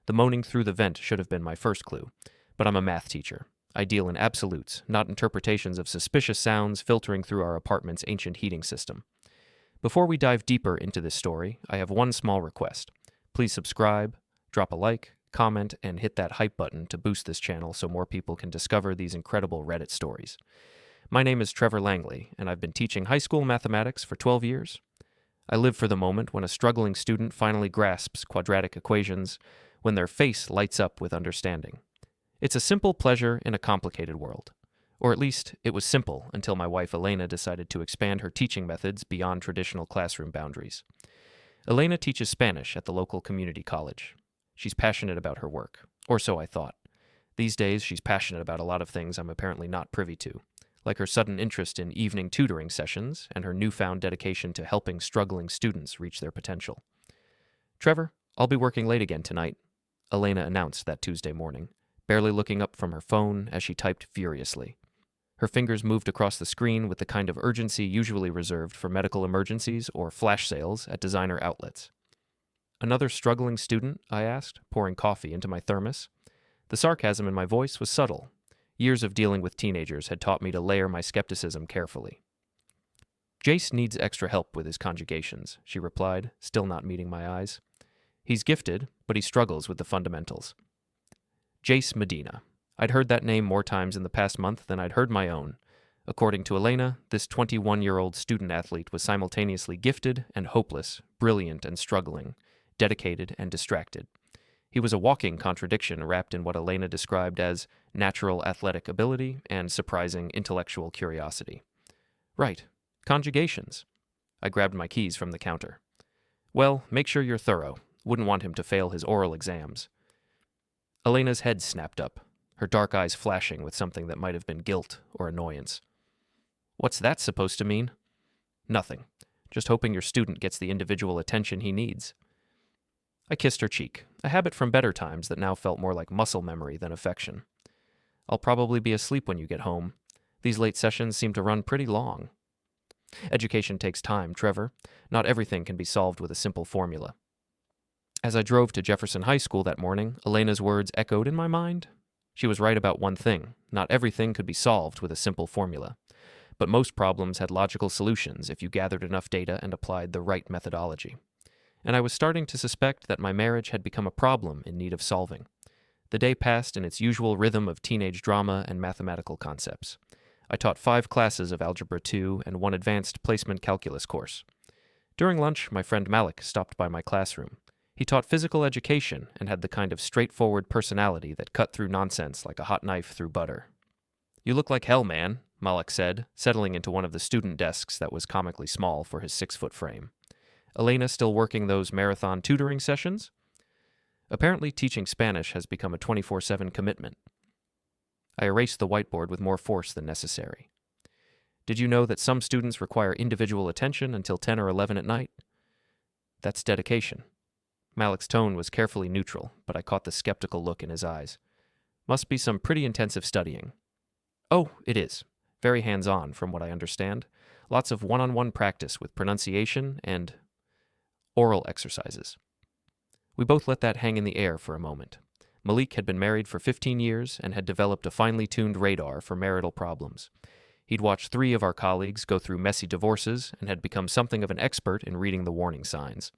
The moaning through the vent should have been my first clue, but I'm a math teacher. I deal in absolutes, not interpretations of suspicious sounds filtering through our apartment's ancient heating system. Before we dive deeper into this story, I have one small request. Please subscribe, drop a like, comment, and hit that hype button to boost this channel so more people can discover these incredible Reddit stories. My name is Trevor Langley, and I've been teaching high school mathematics for 12 years. I live for the moment when a struggling student finally grasps quadratic equations, when their face lights up with understanding. It's a simple pleasure in a complicated world. Or at least, it was simple until my wife Elena decided to expand her teaching methods beyond traditional classroom boundaries. Elena teaches Spanish at the local community college. She's passionate about her work, or so I thought. These days, she's passionate about a lot of things I'm apparently not privy to, like her sudden interest in evening tutoring sessions and her newfound dedication to helping struggling students reach their potential. "Trevor, I'll be working late again tonight," Elena announced that Tuesday morning, barely looking up from her phone as she typed furiously. Her fingers moved across the screen with the kind of urgency usually reserved for medical emergencies or flash sales at designer outlets. "Another struggling student?" I asked, pouring coffee into my thermos. The sarcasm in my voice was subtle. Years of dealing with teenagers had taught me to layer my skepticism carefully. "Jace needs extra help with his conjugations," she replied, still not meeting my eyes. "He's gifted, but he struggles with the fundamentals." Jace Medina. I'd heard that name more times in the past month than I'd heard my own. According to Elena, this 21-year-old student-athlete was simultaneously gifted and hopeless, brilliant and struggling, dedicated and distracted. He was a walking contradiction wrapped in what Elena described as natural athletic ability and surprising intellectual curiosity. "Right. Conjugations." I grabbed my keys from the counter. "Well, make sure you're thorough. Wouldn't want him to fail his oral exams." Elena's head snapped up, her dark eyes flashing with something that might have been guilt or annoyance. "What's that supposed to mean?" "Nothing. Just hoping your student gets the individual attention he needs." I kissed her cheek, a habit from better times that now felt more like muscle memory than affection. "I'll probably be asleep when you get home. These late sessions seem to run pretty long." Education takes time, Trevor. Not everything can be solved with a simple formula. As I drove to Jefferson High School that morning, Elena's words echoed in my mind. She was right about one thing. Not everything could be solved with a simple formula. But most problems had logical solutions if you gathered enough data and applied the right methodology. And I was starting to suspect that my marriage had become a problem in need of solving. The day passed in its usual rhythm of teenage drama and mathematical concepts. I taught 5 classes of Algebra 2 and 1 advanced placement calculus course. During lunch, my friend Malik stopped by my classroom. He taught physical education and had the kind of straightforward personality that cut through nonsense like a hot knife through butter. "You look like hell, man," Malik said, settling into one of the student desks that was comically small for his 6-foot frame. "Elena still working those marathon tutoring sessions?" Apparently teaching Spanish has become a 24/7 commitment. I erased the whiteboard with more force than necessary. "Did you know that some students require individual attention until 10 or 11 at night?" "That's dedication." Malik's tone was carefully neutral, but I caught the skeptical look in his eyes. "Must be some pretty intensive studying." "Oh, it is. Very hands-on, from what I understand. Lots of one-on-one practice with pronunciation and oral exercises." We both let that hang in the air for a moment. Malik had been married for 15 years and had developed a finely tuned radar for marital problems. He'd watched 3 of our colleagues go through messy divorces and had become something of an expert in reading the warning signs.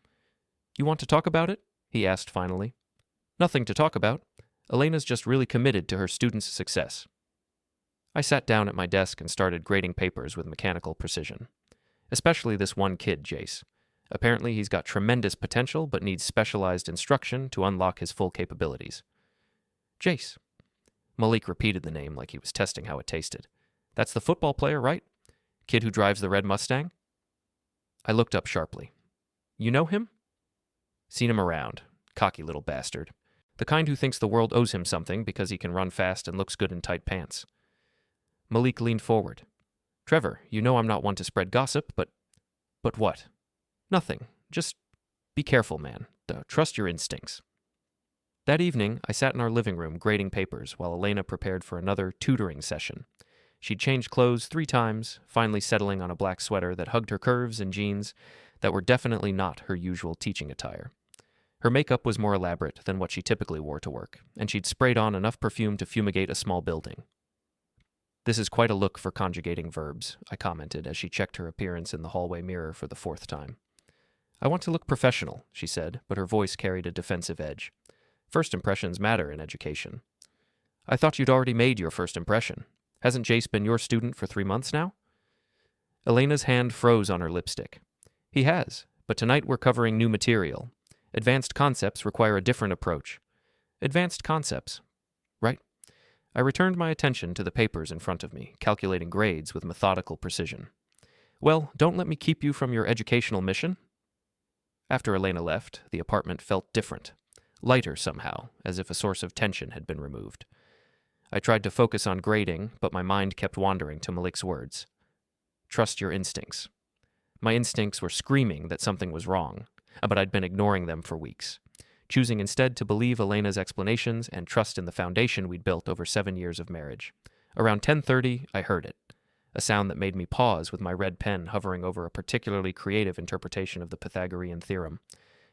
"You want to talk about it?" he asked finally. "Nothing to talk about. Elena's just really committed to her students' success." I sat down at my desk and started grading papers with mechanical precision. Especially this one kid, Jace. Apparently he's got tremendous potential but needs specialized instruction to unlock his full capabilities. "Jace." Malik repeated the name like he was testing how it tasted. "That's the football player, right? Kid who drives the red Mustang?" I looked up sharply. "You know him?" "Seen him around. Cocky little bastard. The kind who thinks the world owes him something because he can run fast and looks good in tight pants." Malik leaned forward. "Trevor, you know I'm not one to spread gossip, but..." "But what?" "Nothing. Just be careful, man. Trust your instincts." That evening, I sat in our living room grading papers while Elena prepared for another tutoring session. She'd changed clothes 3 times, finally settling on a black sweater that hugged her curves and jeans that were definitely not her usual teaching attire. Her makeup was more elaborate than what she typically wore to work, and she'd sprayed on enough perfume to fumigate a small building. "This is quite a look for conjugating verbs," I commented as she checked her appearance in the hallway mirror for the fourth time. "I want to look professional," she said, but her voice carried a defensive edge. "First impressions matter in education." "I thought you'd already made your first impression. Hasn't Jace been your student for 3 months now?" Elena's hand froze on her lipstick. "He has, but tonight we're covering new material. Advanced concepts require a different approach." "Advanced concepts. Right." I returned my attention to the papers in front of me, calculating grades with methodical precision. "Well, don't let me keep you from your educational mission." After Elena left, the apartment felt different, lighter somehow, as if a source of tension had been removed. I tried to focus on grading, but my mind kept wandering to Malik's words. "Trust your instincts." My instincts were screaming that something was wrong, but I'd been ignoring them for weeks, choosing instead to believe Elena's explanations and trust in the foundation we'd built over 7 years of marriage. Around 10:30, I heard it, a sound that made me pause with my red pen hovering over a particularly creative interpretation of the Pythagorean theorem.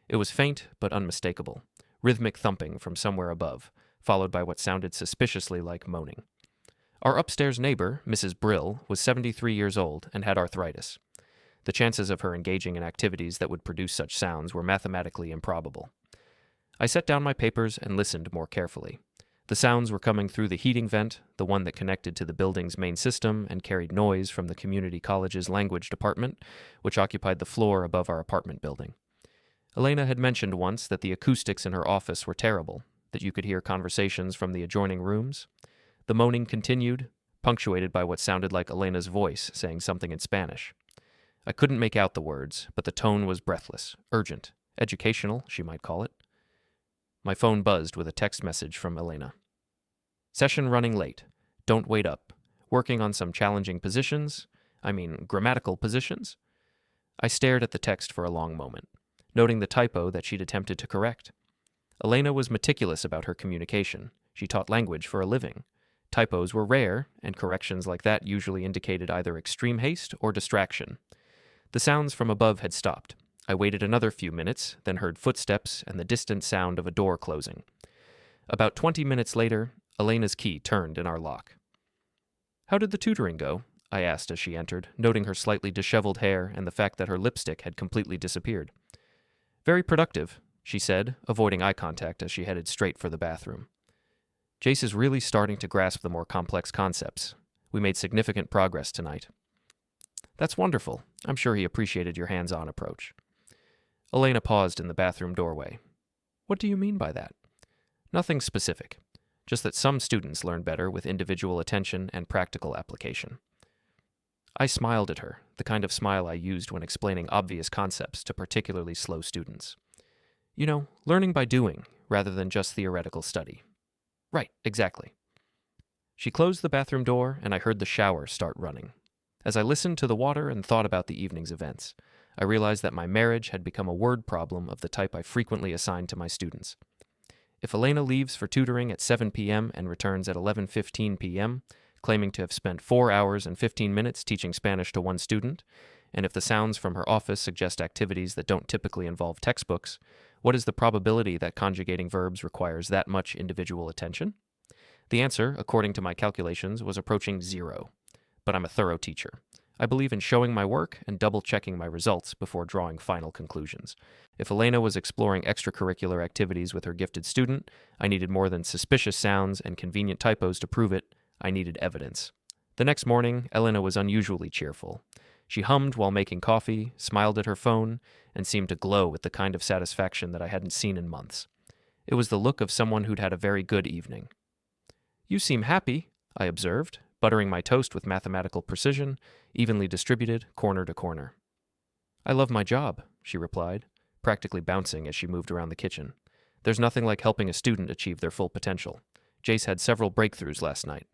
It was faint but unmistakable, rhythmic thumping from somewhere above, followed by what sounded suspiciously like moaning. Our upstairs neighbor, Mrs. Brill, was 73 years old and had arthritis. The chances of her engaging in activities that would produce such sounds were mathematically improbable. I set down my papers and listened more carefully. The sounds were coming through the heating vent, the one that connected to the building's main system and carried noise from the community college's language department, which occupied the floor above our apartment building. Elena had mentioned once that the acoustics in her office were terrible, that you could hear conversations from the adjoining rooms. The moaning continued, punctuated by what sounded like Elena's voice saying something in Spanish. I couldn't make out the words, but the tone was breathless, urgent, educational, she might call it. My phone buzzed with a text message from Elena. "Session running late. Don't wait up. Working on some challenging grammatical positions?" I stared at the text for a long moment, noting the typo that she'd attempted to correct. Elena was meticulous about her communication. She taught language for a living. Typos were rare, and corrections like that usually indicated either extreme haste or distraction. The sounds from above had stopped. I waited another few minutes, then heard footsteps and the distant sound of a door closing. About 20 minutes later, Elena's key turned in our lock. "How did the tutoring go?" I asked as she entered, noting her slightly disheveled hair and the fact that her lipstick had completely disappeared. "Very productive," she said, avoiding eye contact as she headed straight for the bathroom. "Jace is really starting to grasp the more complex concepts. We made significant progress tonight." "That's wonderful. I'm sure he appreciated your hands-on approach." Elena paused in the bathroom doorway. "What do you mean by that?" "Nothing specific. Just that some students learn better with individual attention and practical application." I smiled at her, the kind of smile I used when explaining obvious concepts to particularly slow students. "You know, learning by doing, rather than just theoretical study." "Right, exactly." She closed the bathroom door, and I heard the shower start running. As I listened to the water and thought about the evening's events, I realized that my marriage had become a word problem of the type I frequently assigned to my students. If Elena leaves for tutoring at 7 p.m. and returns at 11:15 p.m., claiming to have spent 4 hours and 15 minutes teaching Spanish to one student, and if the sounds from her office suggest activities that don't typically involve textbooks, what is the probability that conjugating verbs requires that much individual attention? The answer, according to my calculations, was approaching 0. But I'm a thorough teacher. I believe in showing my work and double-checking my results before drawing final conclusions. If Elena was exploring extracurricular activities with her gifted student, I needed more than suspicious sounds and convenient typos to prove it. I needed evidence. The next morning, Elena was unusually cheerful. She hummed while making coffee, smiled at her phone, and seemed to glow with the kind of satisfaction that I hadn't seen in months. It was the look of someone who'd had a very good evening. "You seem happy," I observed, buttering my toast with mathematical precision, evenly distributed, corner to corner. "I love my job," she replied, practically bouncing as she moved around the kitchen. "There's nothing like helping a student achieve their full potential. Jace had several breakthroughs last night."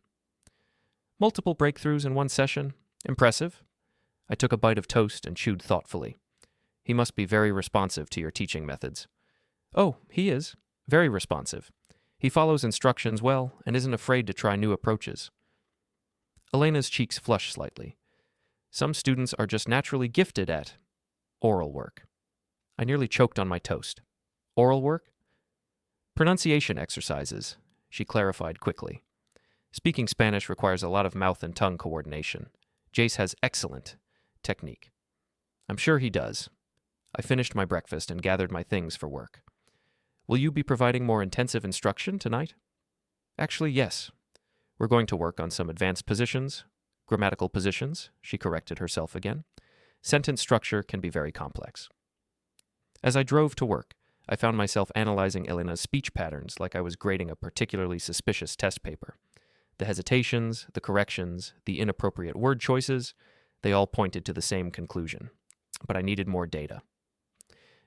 "Multiple breakthroughs in one session? Impressive." I took a bite of toast and chewed thoughtfully. "He must be very responsive to your teaching methods." "Oh, he is. Very responsive. He follows instructions well and isn't afraid to try new approaches." Elena's cheeks flushed slightly. "Some students are just naturally gifted at oral work." I nearly choked on my toast. Oral work? Pronunciation exercises, she clarified quickly. Speaking Spanish requires a lot of mouth and tongue coordination. Jace has excellent technique. I'm sure he does. I finished my breakfast and gathered my things for work. Will you be providing more intensive instruction tonight? Actually, yes. We're going to work on some advanced positions, grammatical positions, she corrected herself again. Sentence structure can be very complex. As I drove to work, I found myself analyzing Elena's speech patterns like I was grading a particularly suspicious test paper. The hesitations, the corrections, the inappropriate word choices, they all pointed to the same conclusion. But I needed more data.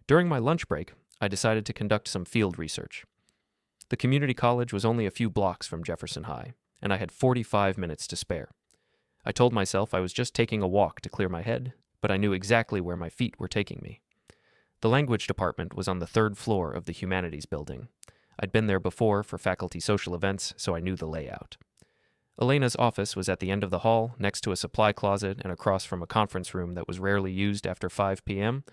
During my lunch break, I decided to conduct some field research. The community college was only a few blocks from Jefferson High, and I had 45 minutes to spare. I told myself I was just taking a walk to clear my head, but I knew exactly where my feet were taking me. The language department was on the 3rd floor of the humanities building. I'd been there before for faculty social events, so I knew the layout. Elena's office was at the end of the hall, next to a supply closet and across from a conference room that was rarely used after 5 p.m.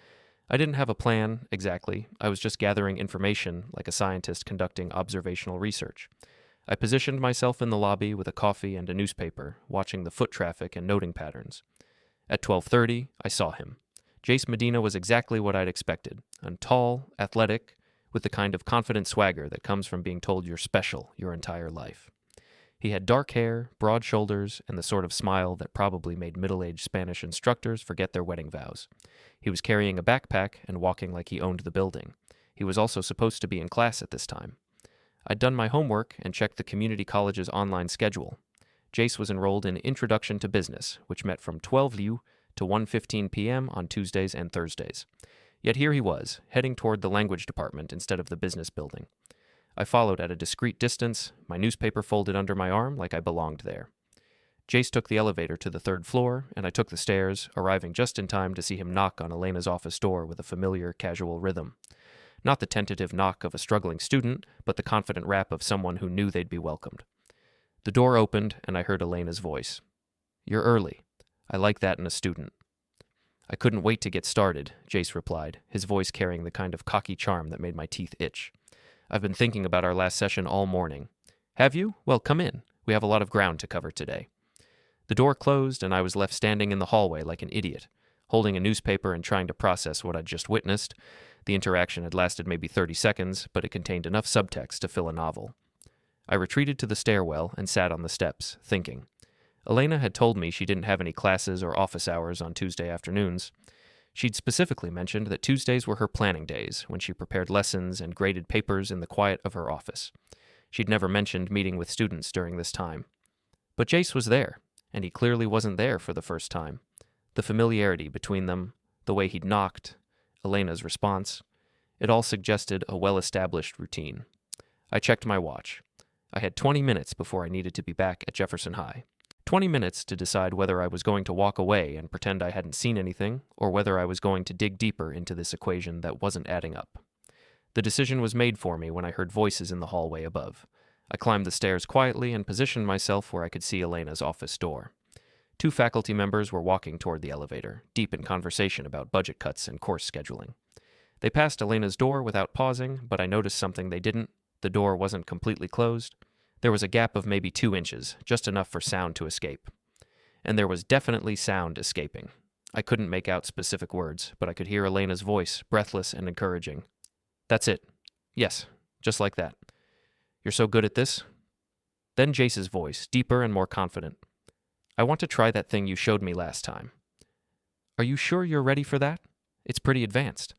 I didn't have a plan, exactly. I was just gathering information like a scientist conducting observational research. I positioned myself in the lobby with a coffee and a newspaper, watching the foot traffic and noting patterns. At 12:30, I saw him. Jace Medina was exactly what I'd expected, and tall, athletic, with the kind of confident swagger that comes from being told you're special your entire life. He had dark hair, broad shoulders, and the sort of smile that probably made middle-aged Spanish instructors forget their wedding vows. He was carrying a backpack and walking like he owned the building. He was also supposed to be in class at this time. I'd done my homework and checked the community college's online schedule. Jace was enrolled in Introduction to Business, which met from 12 U to 1:15 p.m. on Tuesdays and Thursdays. Yet here he was, heading toward the language department instead of the business building. I followed at a discreet distance, my newspaper folded under my arm like I belonged there. Jace took the elevator to the 3rd floor, and I took the stairs, arriving just in time to see him knock on Elena's office door with a familiar, casual rhythm. Not the tentative knock of a struggling student, but the confident rap of someone who knew they'd be welcomed. The door opened, and I heard Elena's voice. "You're early. I like that in a student." "I couldn't wait to get started," Jace replied, his voice carrying the kind of cocky charm that made my teeth itch. "I've been thinking about our last session all morning." "Have you? Well, come in. We have a lot of ground to cover today." The door closed, and I was left standing in the hallway like an idiot, holding a newspaper and trying to process what I'd just witnessed. The interaction had lasted maybe 30 seconds, but it contained enough subtext to fill a novel. I retreated to the stairwell and sat on the steps, thinking. Elena had told me she didn't have any classes or office hours on Tuesday afternoons. She'd specifically mentioned that Tuesdays were her planning days, when she prepared lessons and graded papers in the quiet of her office. She'd never mentioned meeting with students during this time. But Jace was there, and he clearly wasn't there for the first time. The familiarity between them, the way he'd knocked, Elena's response, it all suggested a well-established routine. I checked my watch. I had 20 minutes before I needed to be back at Jefferson High. 20 minutes to decide whether I was going to walk away and pretend I hadn't seen anything, or whether I was going to dig deeper into this equation that wasn't adding up. The decision was made for me when I heard voices in the hallway above. I climbed the stairs quietly and positioned myself where I could see Elena's office door. 2 faculty members were walking toward the elevator, deep in conversation about budget cuts and course scheduling. They passed Elena's door without pausing, but I noticed something they didn't. The door wasn't completely closed. There was a gap of maybe 2 inches, just enough for sound to escape. And there was definitely sound escaping. I couldn't make out specific words, but I could hear Elena's voice, breathless and encouraging. "That's it. Yes, just like that. You're so good at this." Then Jace's voice, deeper and more confident. "I want to try that thing you showed me last time." "Are you sure you're ready for that? It's pretty advanced."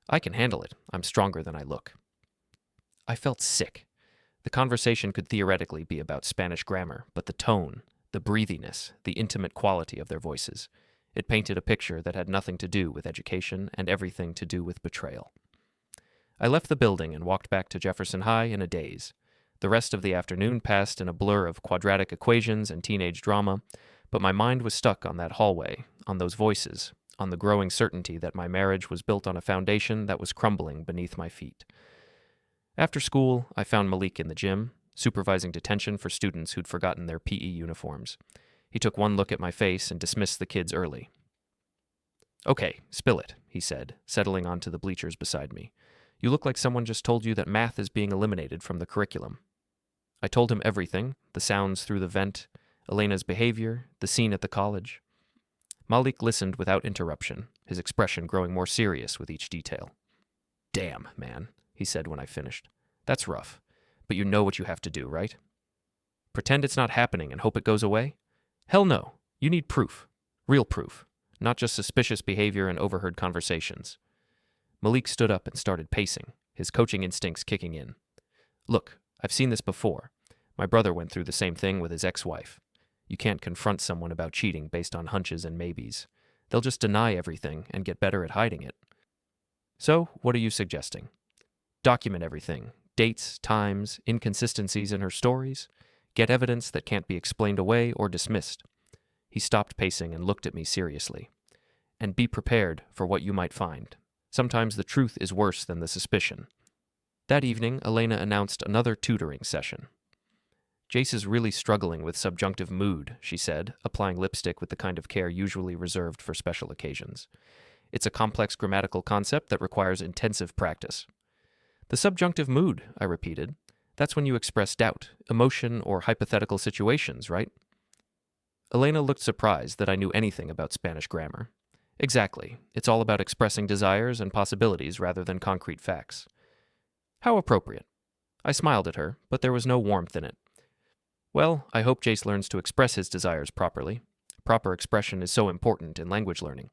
"I can handle it. I'm stronger than I look." I felt sick. The conversation could theoretically be about Spanish grammar, but the tone, the breathiness, the intimate quality of their voices, it painted a picture that had nothing to do with education and everything to do with betrayal. I left the building and walked back to Jefferson High in a daze. The rest of the afternoon passed in a blur of quadratic equations and teenage drama, but my mind was stuck on that hallway, on those voices, on the growing certainty that my marriage was built on a foundation that was crumbling beneath my feet. After school, I found Malik in the gym, supervising detention for students who'd forgotten their PE uniforms. He took one look at my face and dismissed the kids early. "Okay, spill it," he said, settling onto the bleachers beside me. You look like someone just told you that math is being eliminated from the curriculum." I told him everything, the sounds through the vent, Elena's behavior, the scene at the college. Malik listened without interruption, his expression growing more serious with each detail. "Damn, man," he said when I finished. "That's rough. But you know what you have to do, right? Pretend it's not happening and hope it goes away? Hell no. You need proof. Real proof. Not just suspicious behavior and overheard conversations." Malik stood up and started pacing, his coaching instincts kicking in. "Look, I've seen this before. My brother went through the same thing with his ex-wife. You can't confront someone about cheating based on hunches and maybes. They'll just deny everything and get better at hiding it. So, what are you suggesting? Document everything. Dates, times, inconsistencies in her stories. Get evidence that can't be explained away or dismissed." He stopped pacing and looked at me seriously. "And be prepared for what you might find. Sometimes the truth is worse than the suspicion." That evening, Elena announced another tutoring session. "Jace is really struggling with subjunctive mood," she said, applying lipstick with the kind of care usually reserved for special occasions. "It's a complex grammatical concept that requires intensive practice." "The subjunctive mood," I repeated. "That's when you express doubt, emotion, or hypothetical situations, right?" Elena looked surprised that I knew anything about Spanish grammar. "Exactly. It's all about expressing desires and possibilities rather than concrete facts." "How appropriate." I smiled at her, but there was no warmth in it. "Well, I hope Jace learns to express his desires properly. Proper expression is so important in language learning."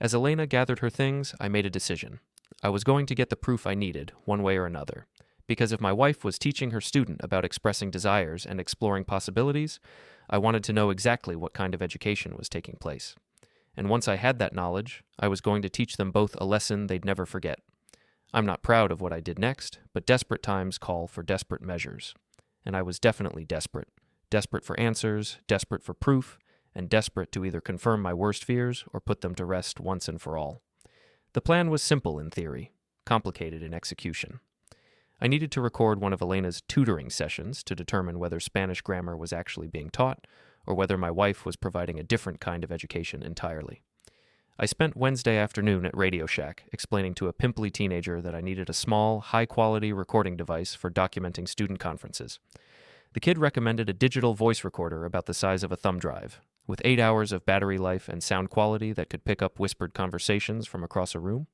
As Elena gathered her things, I made a decision. I was going to get the proof I needed, one way or another, because if my wife was teaching her student about expressing desires and exploring possibilities, I wanted to know exactly what kind of education was taking place. And once I had that knowledge, I was going to teach them both a lesson they'd never forget. I'm not proud of what I did next, but desperate times call for desperate measures. And I was definitely desperate. Desperate for answers, desperate for proof, and desperate to either confirm my worst fears or put them to rest once and for all. The plan was simple in theory, complicated in execution. I needed to record one of Elena's tutoring sessions to determine whether Spanish grammar was actually being taught, or whether my wife was providing a different kind of education entirely. I spent Wednesday afternoon at Radio Shack explaining to a pimply teenager that I needed a small, high-quality recording device for documenting student conferences. The kid recommended a digital voice recorder about the size of a thumb drive, with 8 hours of battery life and sound quality that could pick up whispered conversations from across a room.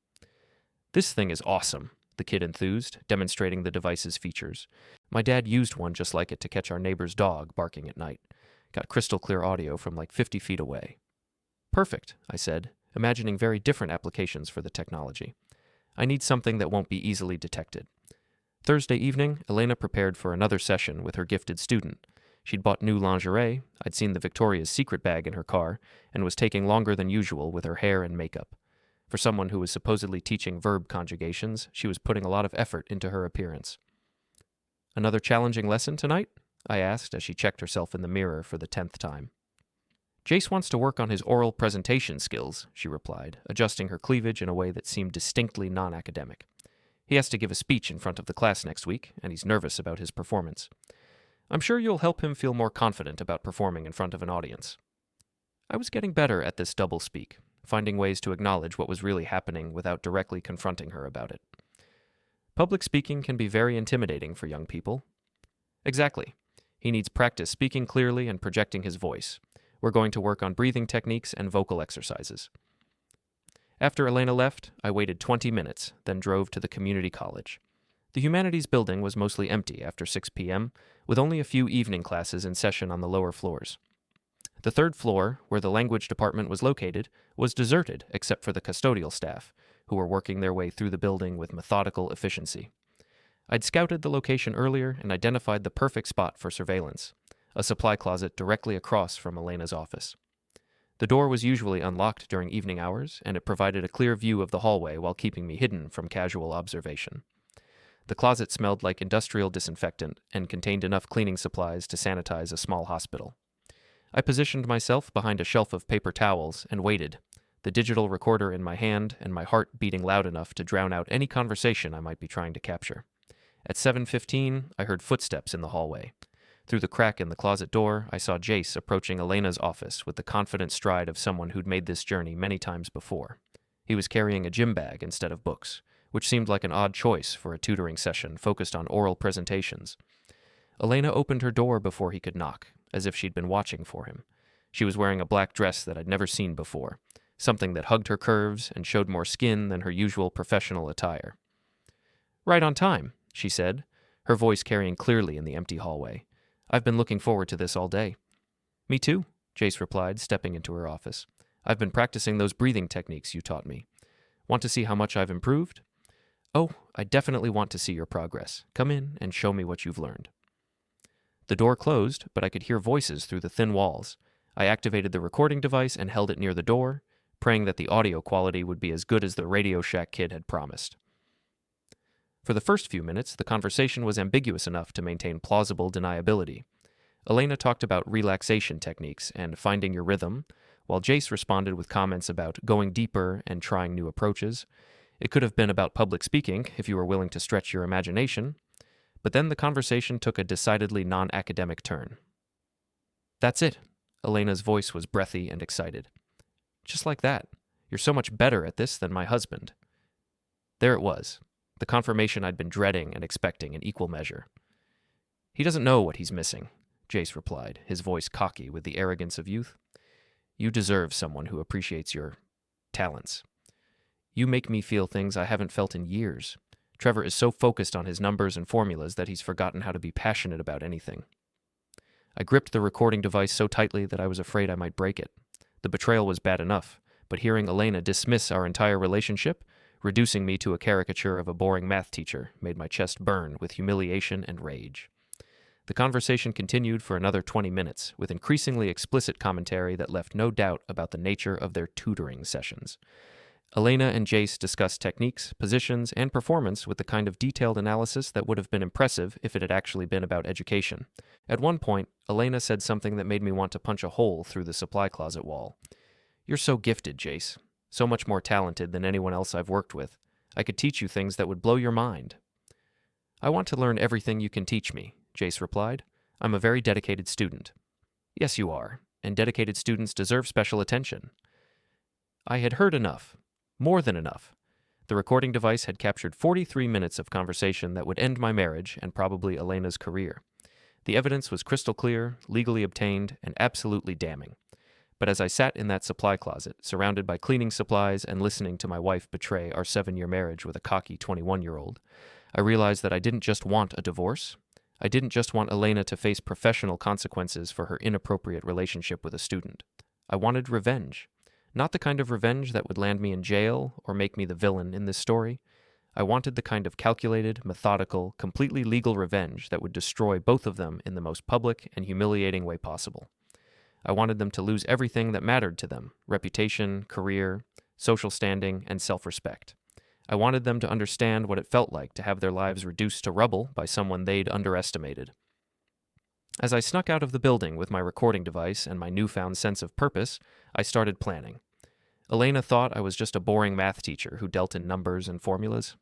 "This thing is awesome," the kid enthused, demonstrating the device's features. "My dad used one just like it to catch our neighbor's dog barking at night. Got crystal clear audio from like 50 feet away." "Perfect," I said, imagining very different applications for the technology. "I need something that won't be easily detected." Thursday evening, Elena prepared for another session with her gifted student. She'd bought new lingerie, I'd seen the Victoria's Secret bag in her car, and was taking longer than usual with her hair and makeup. For someone who was supposedly teaching verb conjugations, she was putting a lot of effort into her appearance. "Another challenging lesson tonight?" I asked as she checked herself in the mirror for the 10th time. "Jace wants to work on his oral presentation skills," she replied, adjusting her cleavage in a way that seemed distinctly non-academic. "He has to give a speech in front of the class next week, and he's nervous about his performance. I'm sure you'll help him feel more confident about performing in front of an audience." I was getting better at this double-speak, finding ways to acknowledge what was really happening without directly confronting her about it. Public speaking can be very intimidating for young people. Exactly. He needs practice speaking clearly and projecting his voice. We're going to work on breathing techniques and vocal exercises. After Elena left, I waited 20 minutes, then drove to the community college. The humanities building was mostly empty after 6 p.m., with only a few evening classes in session on the lower floors. The third floor, where the language department was located, was deserted except for the custodial staff, who were working their way through the building with methodical efficiency. I'd scouted the location earlier and identified the perfect spot for surveillance, a supply closet directly across from Elena's office. The door was usually unlocked during evening hours, and it provided a clear view of the hallway while keeping me hidden from casual observation. The closet smelled like industrial disinfectant and contained enough cleaning supplies to sanitize a small hospital. I positioned myself behind a shelf of paper towels and waited, the digital recorder in my hand and my heart beating loud enough to drown out any conversation I might be trying to capture. At 7:15, I heard footsteps in the hallway. Through the crack in the closet door, I saw Jace approaching Elena's office with the confident stride of someone who'd made this journey many times before. He was carrying a gym bag instead of books, which seemed like an odd choice for a tutoring session focused on oral presentations. Elena opened her door before he could knock, as if she'd been watching for him. She was wearing a black dress that I'd never seen before, something that hugged her curves and showed more skin than her usual professional attire. "Right on time," she said, her voice carrying clearly in the empty hallway. "I've been looking forward to this all day." "Me too," Jace replied, stepping into her office. "I've been practicing those breathing techniques you taught me. Want to see how much I've improved?" "Oh, I definitely want to see your progress. Come in and show me what you've learned." The door closed, but I could hear voices through the thin walls. I activated the recording device and held it near the door, praying that the audio quality would be as good as the Radio Shack kid had promised. For the first few minutes, the conversation was ambiguous enough to maintain plausible deniability. Elena talked about relaxation techniques and finding your rhythm, while Jace responded with comments about going deeper and trying new approaches. It could have been about public speaking if you were willing to stretch your imagination, but then the conversation took a decidedly non-academic turn. "That's it." Elena's voice was breathy and excited. "Just like that. You're so much better at this than my husband." There it was, the confirmation I'd been dreading and expecting in equal measure. "He doesn't know what he's missing," Jace replied, his voice cocky with the arrogance of youth. "You deserve someone who appreciates your talents. You make me feel things I haven't felt in years. Trevor is so focused on his numbers and formulas that he's forgotten how to be passionate about anything." I gripped the recording device so tightly that I was afraid I might break it. The betrayal was bad enough, but hearing Elena dismiss our entire relationship, reducing me to a caricature of a boring math teacher, made my chest burn with humiliation and rage. The conversation continued for another 20 minutes, with increasingly explicit commentary that left no doubt about the nature of their tutoring sessions. Elena and Jace discussed techniques, positions, and performance with the kind of detailed analysis that would have been impressive if it had actually been about education. At one point, Elena said something that made me want to punch a hole through the supply closet wall. "You're so gifted, Jace. So much more talented than anyone else I've worked with. I could teach you things that would blow your mind." "I want to learn everything you can teach me," Jace replied. "I'm a very dedicated student." "Yes, you are, and dedicated students deserve special attention." I had heard enough. More than enough. The recording device had captured 43 minutes of conversation that would end my marriage and probably Elena's career. The evidence was crystal clear, legally obtained, and absolutely damning. But as I sat in that supply closet, surrounded by cleaning supplies and listening to my wife betray our 7-year marriage with a cocky 21-year-old, I realized that I didn't just want a divorce. I didn't just want Elena to face professional consequences for her inappropriate relationship with a student. I wanted revenge. Not the kind of revenge that would land me in jail or make me the villain in this story. I wanted the kind of calculated, methodical, completely legal revenge that would destroy both of them in the most public and humiliating way possible. I wanted them to lose everything that mattered to them: reputation, career, social standing, and self-respect. I wanted them to understand what it felt like to have their lives reduced to rubble by someone they'd underestimated. As I snuck out of the building with my recording device and my newfound sense of purpose, I started planning. Elena thought I was just a boring math teacher who dealt in numbers and formulas.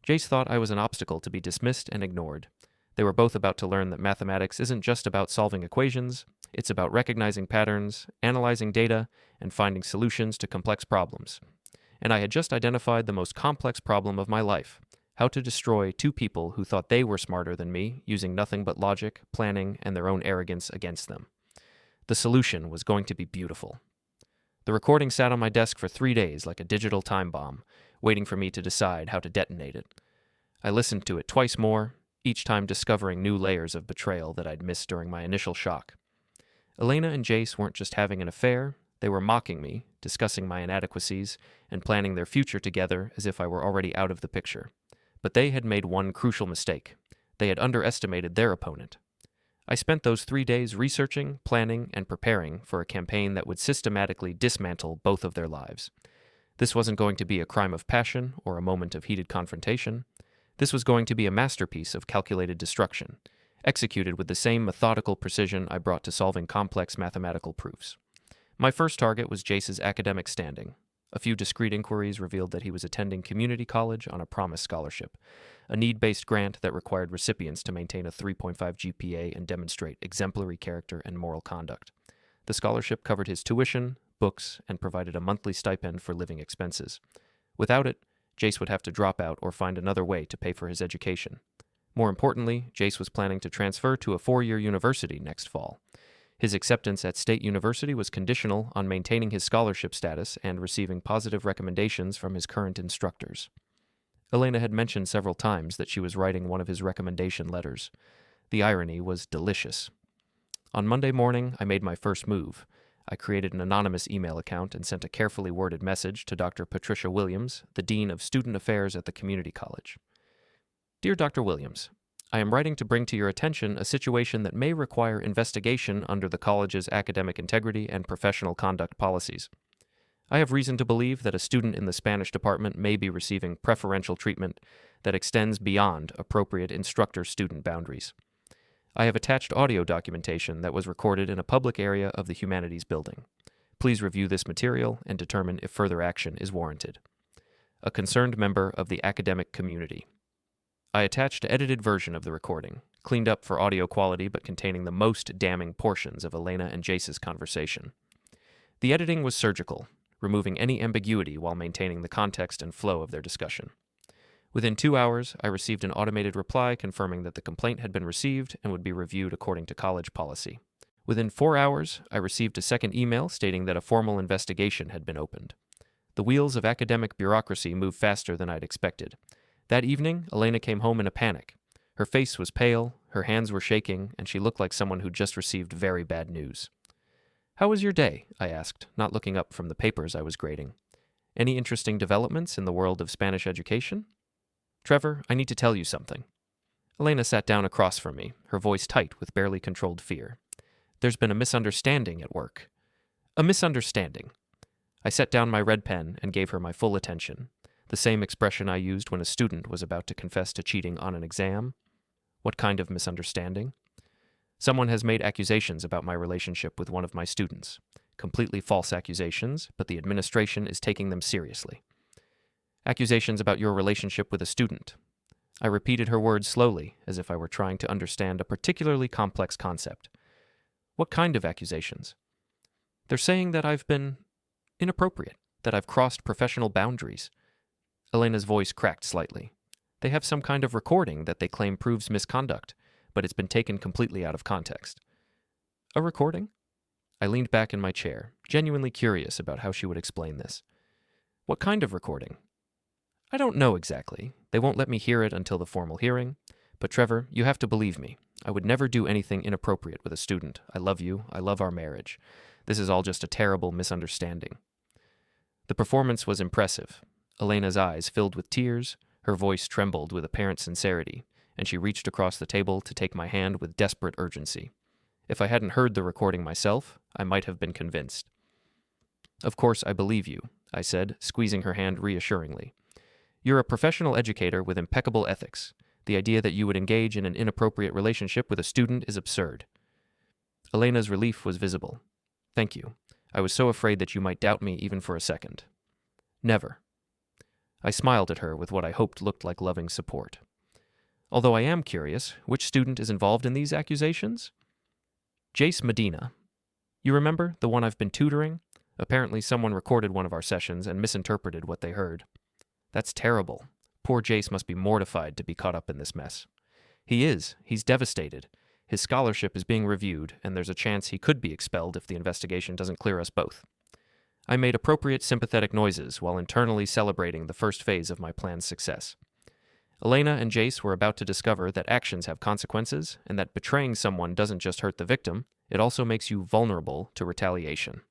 Jace thought I was an obstacle to be dismissed and ignored. They were both about to learn that mathematics isn't just about solving equations, it's about recognizing patterns, analyzing data, and finding solutions to complex problems. And I had just identified the most complex problem of my life: how to destroy two people who thought they were smarter than me, using nothing but logic, planning, and their own arrogance against them. The solution was going to be beautiful. The recording sat on my desk for 3 days like a digital time bomb, waiting for me to decide how to detonate it. I listened to it twice more, each time discovering new layers of betrayal that I'd missed during my initial shock. Elena and Jace weren't just having an affair, they were mocking me, discussing my inadequacies, and planning their future together as if I were already out of the picture. But they had made one crucial mistake. They had underestimated their opponent. I spent those 3 days researching, planning, and preparing for a campaign that would systematically dismantle both of their lives. This wasn't going to be a crime of passion or a moment of heated confrontation. This was going to be a masterpiece of calculated destruction, executed with the same methodical precision I brought to solving complex mathematical proofs. My first target was Jace's academic standing. A few discreet inquiries revealed that he was attending community college on a Promise scholarship, a need-based grant that required recipients to maintain a 3.5 GPA and demonstrate exemplary character and moral conduct. The scholarship covered his tuition, books, and provided a monthly stipend for living expenses. Without it, Jace would have to drop out or find another way to pay for his education. More importantly, Jace was planning to transfer to a 4-year university next fall. His acceptance at State University was conditional on maintaining his scholarship status and receiving positive recommendations from his current instructors. Elena had mentioned several times that she was writing one of his recommendation letters. The irony was delicious. On Monday morning, I made my first move. I created an anonymous email account and sent a carefully worded message to Dr. Patricia Williams, the Dean of Student Affairs at the community college. Dear Dr. Williams, I am writing to bring to your attention a situation that may require investigation under the college's academic integrity and professional conduct policies. I have reason to believe that a student in the Spanish department may be receiving preferential treatment that extends beyond appropriate instructor-student boundaries. I have attached audio documentation that was recorded in a public area of the Humanities building. Please review this material and determine if further action is warranted. A concerned member of the academic community. I attached an edited version of the recording, cleaned up for audio quality but containing the most damning portions of Elena and Jace's conversation. The editing was surgical, removing any ambiguity while maintaining the context and flow of their discussion. Within 2 hours, I received an automated reply confirming that the complaint had been received and would be reviewed according to college policy. Within 4 hours, I received a second email stating that a formal investigation had been opened. The wheels of academic bureaucracy moved faster than I'd expected. That evening, Elena came home in a panic. Her face was pale, her hands were shaking, and she looked like someone who'd just received very bad news. "How was your day?" I asked, not looking up from the papers I was grading. "Any interesting developments in the world of Spanish education?" "Trevor, I need to tell you something." Elena sat down across from me, her voice tight with barely controlled fear. "There's been a misunderstanding at work." "A misunderstanding." I set down my red pen and gave her my full attention. The same expression I used when a student was about to confess to cheating on an exam. "What kind of misunderstanding?" "Someone has made accusations about my relationship with one of my students. Completely false accusations, but the administration is taking them seriously." "Accusations about your relationship with a student." I repeated her words slowly, as if I were trying to understand a particularly complex concept. "What kind of accusations?" "They're saying that I've been inappropriate, that I've crossed professional boundaries." Elena's voice cracked slightly. "They have some kind of recording that they claim proves misconduct, but it's been taken completely out of context." "A recording?" I leaned back in my chair, genuinely curious about how she would explain this. "What kind of recording?" "I don't know exactly. They won't let me hear it until the formal hearing. But Trevor, you have to believe me. I would never do anything inappropriate with a student. I love you. I love our marriage. This is all just a terrible misunderstanding." The performance was impressive. Elena's eyes filled with tears, her voice trembled with apparent sincerity, and she reached across the table to take my hand with desperate urgency. If I hadn't heard the recording myself, I might have been convinced. "Of course I believe you," I said, squeezing her hand reassuringly. "You're a professional educator with impeccable ethics. The idea that you would engage in an inappropriate relationship with a student is absurd." Elena's relief was visible. "Thank you. I was so afraid that you might doubt me even for a second." "Never." I smiled at her with what I hoped looked like loving support. "Although I am curious, which student is involved in these accusations?" "Jace Medina. You remember, the one I've been tutoring? Apparently someone recorded one of our sessions and misinterpreted what they heard." "That's terrible. Poor Jace must be mortified to be caught up in this mess." "He is. He's devastated. His scholarship is being reviewed, and there's a chance he could be expelled if the investigation doesn't clear us both." I made appropriate sympathetic noises while internally celebrating the first phase of my plan's success. Elena and Jace were about to discover that actions have consequences, and that betraying someone doesn't just hurt the victim, it also makes you vulnerable to retaliation.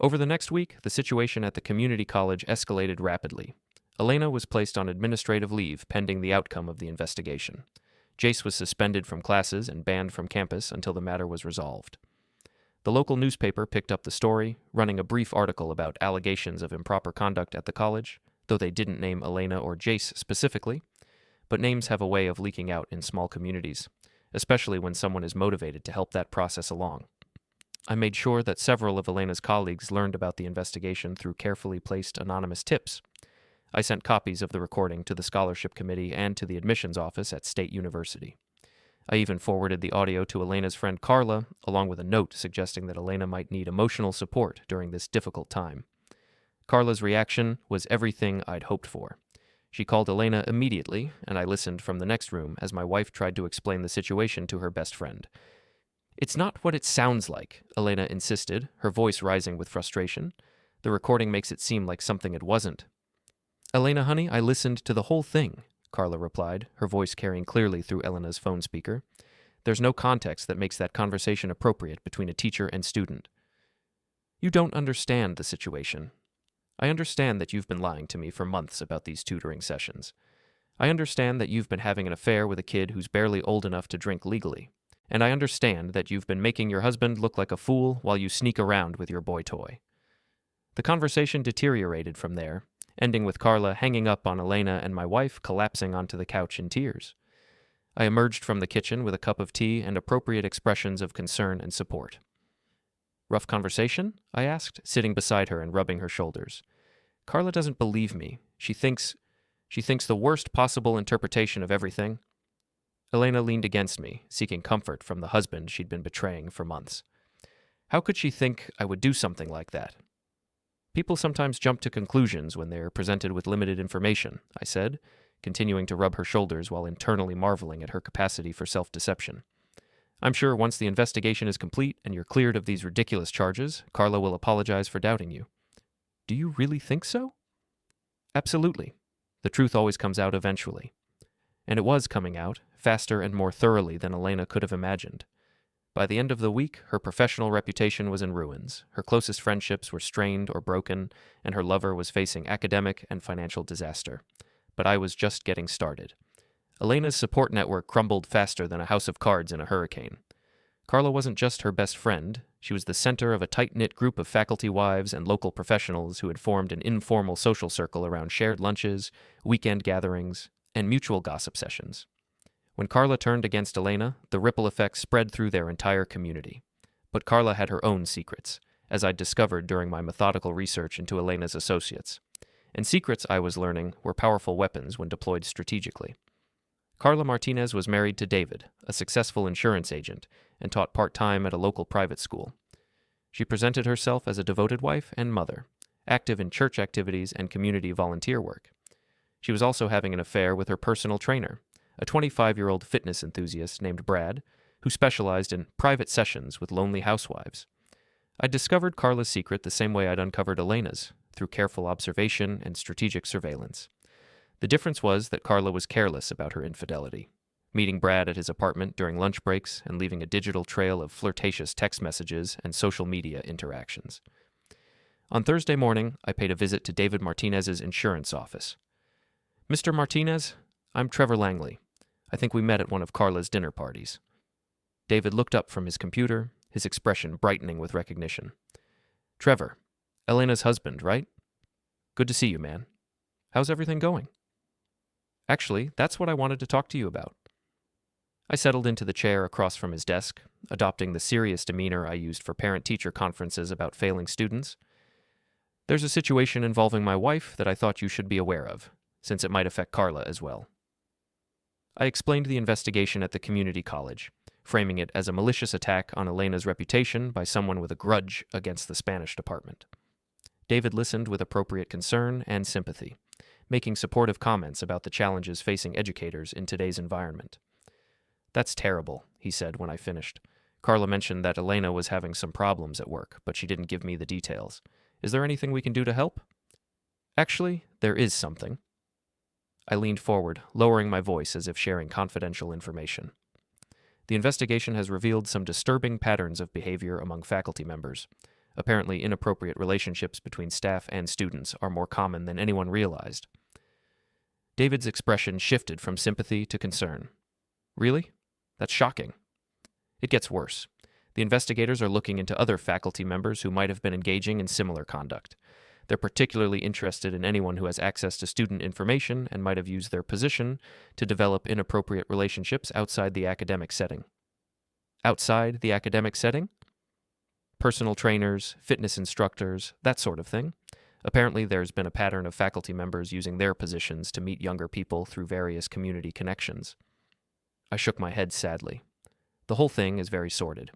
Over the next week, the situation at the community college escalated rapidly. Elena was placed on administrative leave pending the outcome of the investigation. Jace was suspended from classes and banned from campus until the matter was resolved. The local newspaper picked up the story, running a brief article about allegations of improper conduct at the college, though they didn't name Elena or Jace specifically. But names have a way of leaking out in small communities, especially when someone is motivated to help that process along. I made sure that several of Elena's colleagues learned about the investigation through carefully placed anonymous tips. I sent copies of the recording to the scholarship committee and to the admissions office at State University. I even forwarded the audio to Elena's friend Carla, along with a note suggesting that Elena might need emotional support during this difficult time. Carla's reaction was everything I'd hoped for. She called Elena immediately, and I listened from the next room as my wife tried to explain the situation to her best friend. "It's not what it sounds like," Elena insisted, her voice rising with frustration. "The recording makes it seem like something it wasn't." "Elena, honey, I listened to the whole thing," Carla replied, her voice carrying clearly through Elena's phone speaker. "There's no context that makes that conversation appropriate between a teacher and student." "You don't understand the situation. I understand that you've been lying to me for months about these tutoring sessions. I understand that you've been having an affair with a kid who's barely old enough to drink legally. And I understand that you've been making your husband look like a fool while you sneak around with your boy toy." The conversation deteriorated from there, ending with Carla hanging up on Elena and my wife collapsing onto the couch in tears. I emerged from the kitchen with a cup of tea and appropriate expressions of concern and support. "Rough conversation?" I asked, sitting beside her and rubbing her shoulders. "Carla doesn't believe me. She thinks the worst possible interpretation of everything." Elena leaned against me, seeking comfort from the husband she'd been betraying for months. "How could she think I would do something like that?" "People sometimes jump to conclusions when they are presented with limited information," I said, continuing to rub her shoulders while internally marveling at her capacity for self-deception. "I'm sure once the investigation is complete and you're cleared of these ridiculous charges, Carla will apologize for doubting you." "Do you really think so?" "Absolutely. The truth always comes out eventually." And it was coming out, faster and more thoroughly than Elena could have imagined. By the end of the week, her professional reputation was in ruins, her closest friendships were strained or broken, and her lover was facing academic and financial disaster. But I was just getting started. Elena's support network crumbled faster than a house of cards in a hurricane. Carla wasn't just her best friend, she was the center of a tight-knit group of faculty wives and local professionals who had formed an informal social circle around shared lunches, weekend gatherings, and mutual gossip sessions. When Carla turned against Elena, the ripple effect spread through their entire community. But Carla had her own secrets, as I'd discovered during my methodical research into Elena's associates. And secrets, I was learning, were powerful weapons when deployed strategically. Carla Martinez was married to David, a successful insurance agent, and taught part-time at a local private school. She presented herself as a devoted wife and mother, active in church activities and community volunteer work. She was also having an affair with her personal trainer, a 25-year-old fitness enthusiast named Brad, who specialized in private sessions with lonely housewives. I discovered Carla's secret the same way I'd uncovered Elena's, through careful observation and strategic surveillance. The difference was that Carla was careless about her infidelity, meeting Brad at his apartment during lunch breaks and leaving a digital trail of flirtatious text messages and social media interactions. On Thursday morning, I paid a visit to David Martinez's insurance office. "Mr. Martinez, I'm Trevor Langley. I think we met at one of Carla's dinner parties." David looked up from his computer, his expression brightening with recognition. "Trevor, Elena's husband, right? Good to see you, man. How's everything going?" "Actually, that's what I wanted to talk to you about." I settled into the chair across from his desk, adopting the serious demeanor I used for parent-teacher conferences about failing students. "There's a situation involving my wife that I thought you should be aware of, since it might affect Carla as well." I explained the investigation at the community college, framing it as a malicious attack on Elena's reputation by someone with a grudge against the Spanish department. David listened with appropriate concern and sympathy, making supportive comments about the challenges facing educators in today's environment. "That's terrible," he said when I finished. "Carla mentioned that Elena was having some problems at work, but she didn't give me the details. Is there anything we can do to help?" "Actually, there is something." I leaned forward, lowering my voice as if sharing confidential information. "The investigation has revealed some disturbing patterns of behavior among faculty members. Apparently, inappropriate relationships between staff and students are more common than anyone realized." David's expression shifted from sympathy to concern. "Really? That's shocking." "It gets worse. The investigators are looking into other faculty members who might have been engaging in similar conduct. They're particularly interested in anyone who has access to student information and might have used their position to develop inappropriate relationships outside the academic setting." "Outside the academic setting?" "Personal trainers, fitness instructors, that sort of thing. Apparently there's been a pattern of faculty members using their positions to meet younger people through various community connections." I shook my head sadly. The whole thing is very sordid.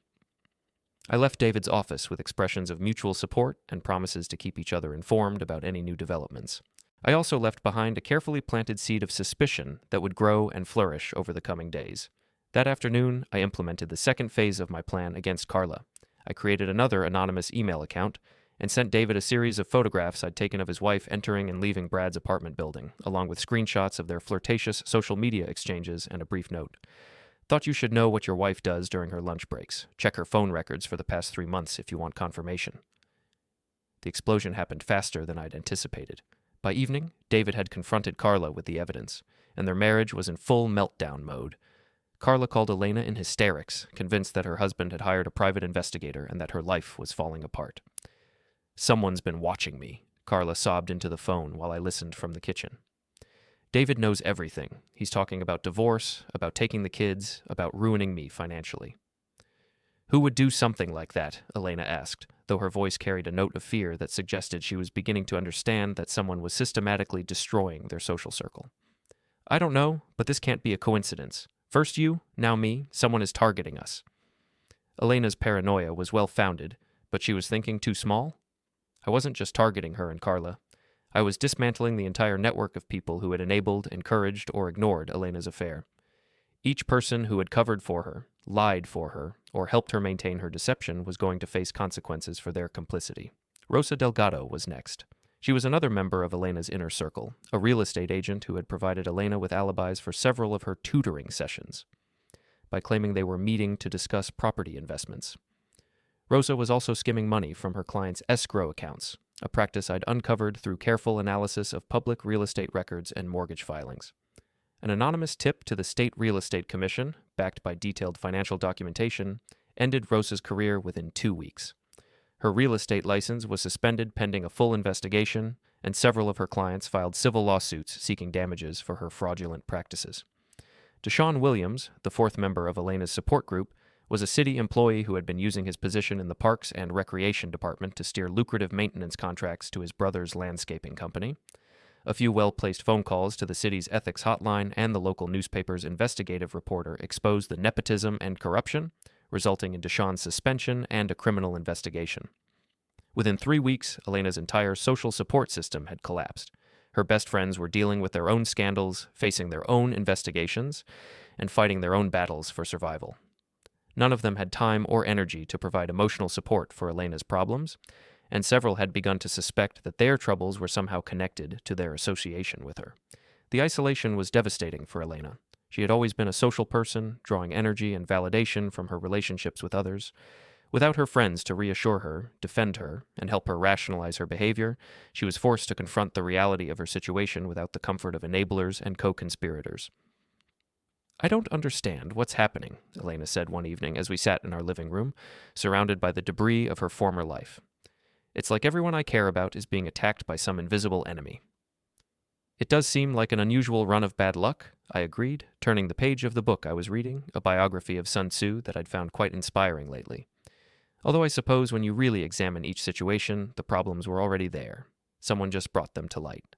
I left David's office with expressions of mutual support and promises to keep each other informed about any new developments. I also left behind a carefully planted seed of suspicion that would grow and flourish over the coming days. That afternoon, I implemented the second phase of my plan against Carla. I created another anonymous email account and sent David a series of photographs I'd taken of his wife entering and leaving Brad's apartment building, along with screenshots of their flirtatious social media exchanges and a brief note. Thought you should know what your wife does during her lunch breaks. Check her phone records for the past 3 months if you want confirmation. The explosion happened faster than I'd anticipated. By evening, David had confronted Carla with the evidence, and their marriage was in full meltdown mode. Carla called Elena in hysterics, convinced that her husband had hired a private investigator and that her life was falling apart. "Someone's been watching me," Carla sobbed into the phone while I listened from the kitchen. "David knows everything. He's talking about divorce, about taking the kids, about ruining me financially." "Who would do something like that?" Elena asked, though her voice carried a note of fear that suggested she was beginning to understand that someone was systematically destroying their social circle. "I don't know, but this can't be a coincidence. First you, now me, someone is targeting us." Elena's paranoia was well-founded, but she was thinking too small. I wasn't just targeting her and Carla. I was dismantling the entire network of people who had enabled, encouraged, or ignored Elena's affair. Each person who had covered for her, lied for her, or helped her maintain her deception was going to face consequences for their complicity. Rosa Delgado was next. She was another member of Elena's inner circle, a real estate agent who had provided Elena with alibis for several of her tutoring sessions, by claiming they were meeting to discuss property investments. Rosa was also skimming money from her clients' escrow accounts, a practice I'd uncovered through careful analysis of public real estate records and mortgage filings. An anonymous tip to the State Real Estate Commission, backed by detailed financial documentation, ended Rosa's career within 2 weeks. Her real estate license was suspended pending a full investigation, and several of her clients filed civil lawsuits seeking damages for her fraudulent practices. Deshaun Williams, the fourth member of Elena's support group, was a city employee who had been using his position in the Parks and Recreation Department to steer lucrative maintenance contracts to his brother's landscaping company. A few well-placed phone calls to the city's ethics hotline and the local newspaper's investigative reporter exposed the nepotism and corruption, resulting in Deshaun's suspension and a criminal investigation. Within 3 weeks, Elena's entire social support system had collapsed. Her best friends were dealing with their own scandals, facing their own investigations, and fighting their own battles for survival. None of them had time or energy to provide emotional support for Elena's problems, and several had begun to suspect that their troubles were somehow connected to their association with her. The isolation was devastating for Elena. She had always been a social person, drawing energy and validation from her relationships with others. Without her friends to reassure her, defend her, and help her rationalize her behavior, she was forced to confront the reality of her situation without the comfort of enablers and co-conspirators. "I don't understand what's happening," Elena said one evening as we sat in our living room, surrounded by the debris of her former life. "It's like everyone I care about is being attacked by some invisible enemy." "It does seem like an unusual run of bad luck," I agreed, turning the page of the book I was reading, a biography of Sun Tzu that I'd found quite inspiring lately. "Although I suppose when you really examine each situation, the problems were already there. Someone just brought them to light.